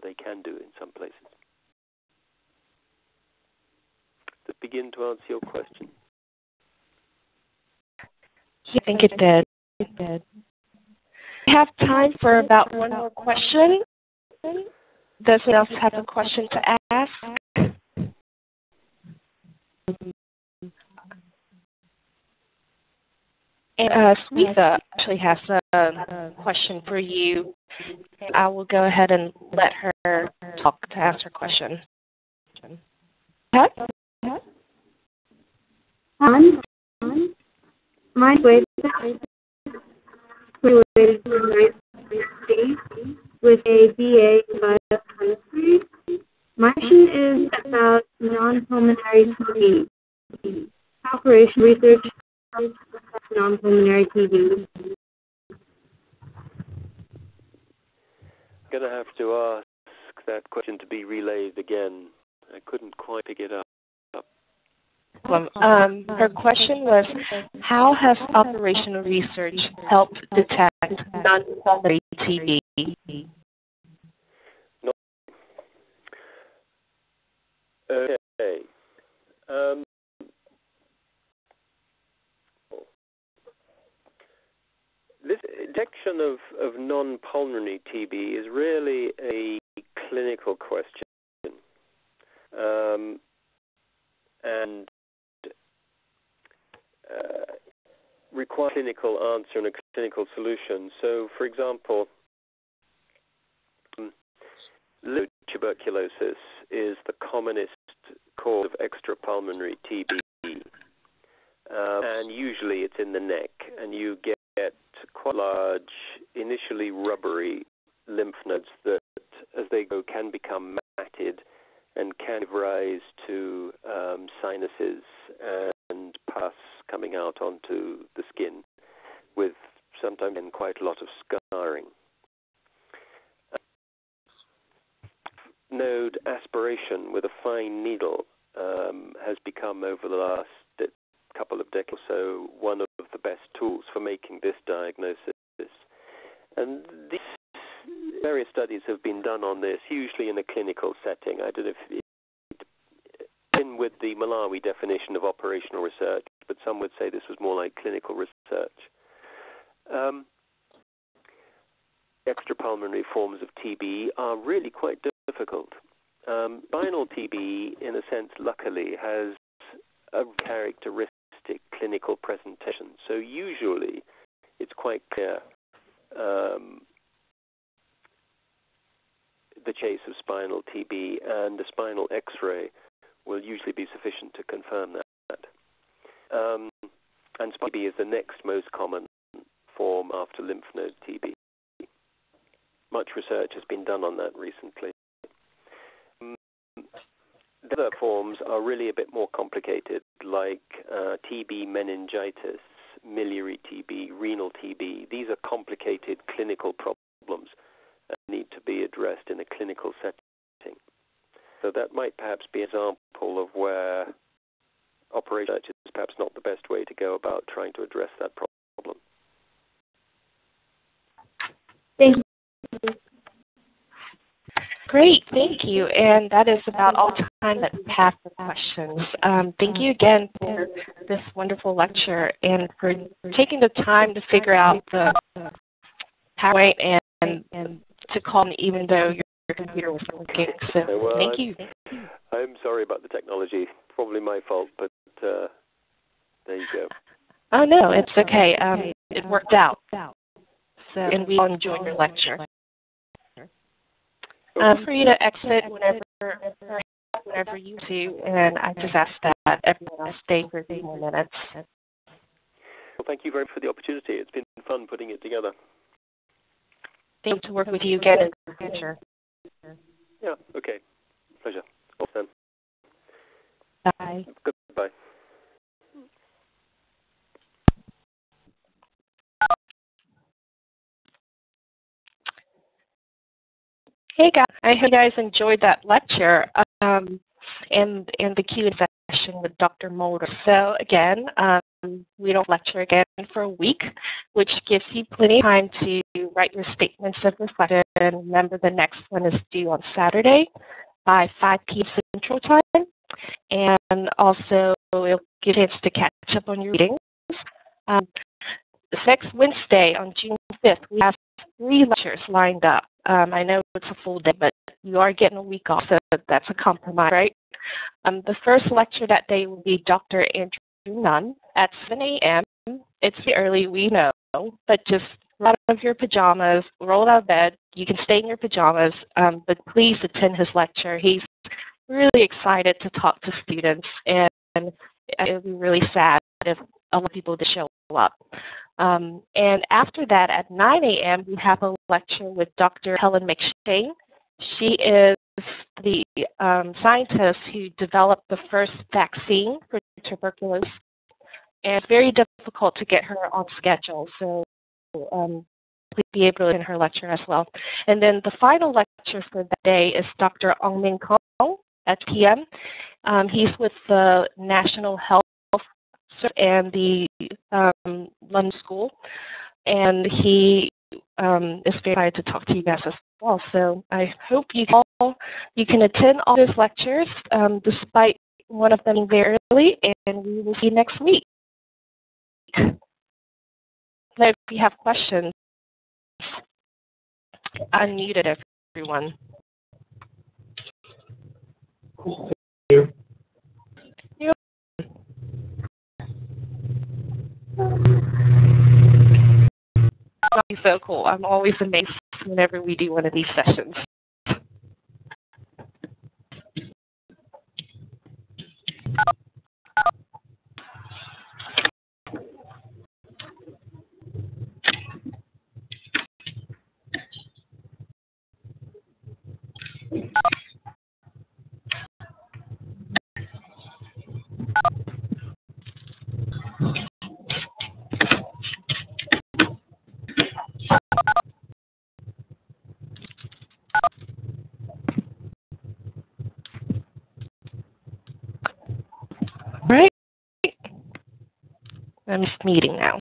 they can do in some places. The begin to answer your question? I think it did. We have time for about one more question. Does anyone else have a question to ask? And Sweetha actually has a question for you. I will go ahead and let her talk to ask her question. My weight related to university with a BA in biochemistry. My question is about non-pulmonary TB. Operation research non-pulmonary TB. I'm going to have to ask that question to be relayed again. I couldn't quite pick it up. Her question was, how has operational research helped detect non-pulmonary TB? Okay. This detection of non-pulmonary TB is really a clinical question. And require a clinical answer and a clinical solution. So, for example, tuberculosis is the commonest cause of extrapulmonary TB, and usually it's in the neck, and you get quite large, initially rubbery lymph nodes that, as they go, can become matted and can give rise to sinuses and pus coming out onto the skin, with sometimes quite a lot of scarring. Node aspiration with a fine needle has become, over the last couple of decades or so, one of the best tools for making this diagnosis. And these various studies have been done on this, usually in a clinical setting. I don't know if in with the Malawi definition of operational research, but some would say this was more like clinical research. Extrapulmonary forms of TB are really quite difficult. Spinal TB, in a sense, luckily, has a characteristic clinical presentation. So usually it's quite clear the case of spinal TB, and a spinal X-ray will usually be sufficient to confirm that. And spinal TB is the next most common form after lymph node TB. Much research has been done on that recently. The other forms are really a bit more complicated, like TB meningitis, miliary TB, renal TB. These are complicated clinical problems that need to be addressed in a clinical setting. So that might perhaps be an example of where operational research is perhaps not the best way to go about trying to address that problem. Thank you. Great, thank you. And that is about all the time that we have for questions. Thank you again for this wonderful lecture and for taking the time to figure out the PowerPoint and to call me even though your computer was working. So thank you. I'm sorry about the technology. Probably my fault, but there you go. Oh, no, it's okay. It worked out. So, and we all enjoyed your lecture. For you to exit whenever you do, and I just ask that everyone stay for a few more minutes. Well, thank you very much for the opportunity. It's been fun putting it together. Thanks to work with you again in the future. Yeah, okay. Pleasure. All done. Bye. Goodbye. Hey guys, I hope you guys enjoyed that lecture and the Q&A session with Dr. Mulder. So again, we don't lecture again for a week, which gives you plenty of time to write your statements of reflection. And remember, the next one is due on Saturday by 5 p.m. Central Time. And also, it'll give you a chance to catch up on your readings. Next Wednesday, on June 5th, we have 3 lectures lined up. I know it's a full day, but you are getting a week off, so that's a compromise, right? The first lecture that day will be Dr. Andrew Nunn at 7 a.m. It's early, we know, but just roll out of your pajamas, roll out of bed. You can stay in your pajamas, but please attend his lecture. He's really excited to talk to students, and it would be really sad if a lot of people did show up. And after that, at 9 a.m., we have a lecture with Dr. Helen McShane. She is the scientist who developed the first vaccine for tuberculosis, and it's very difficult to get her on schedule, so please be able to attend her lecture as well. And then the final lecture for the day is Dr. Ong Min Kong at p.m. He's with the National Health and the London School, and he is very excited to talk to you guys as well. So I hope you can attend all those lectures, despite one of them being very early, and we will see you next week. Now, if you have questions, unmuted everyone. Cool. Thank you. That'll be so cool. I'm always amazed whenever we do one of these sessions. Right. I'm just meeting now.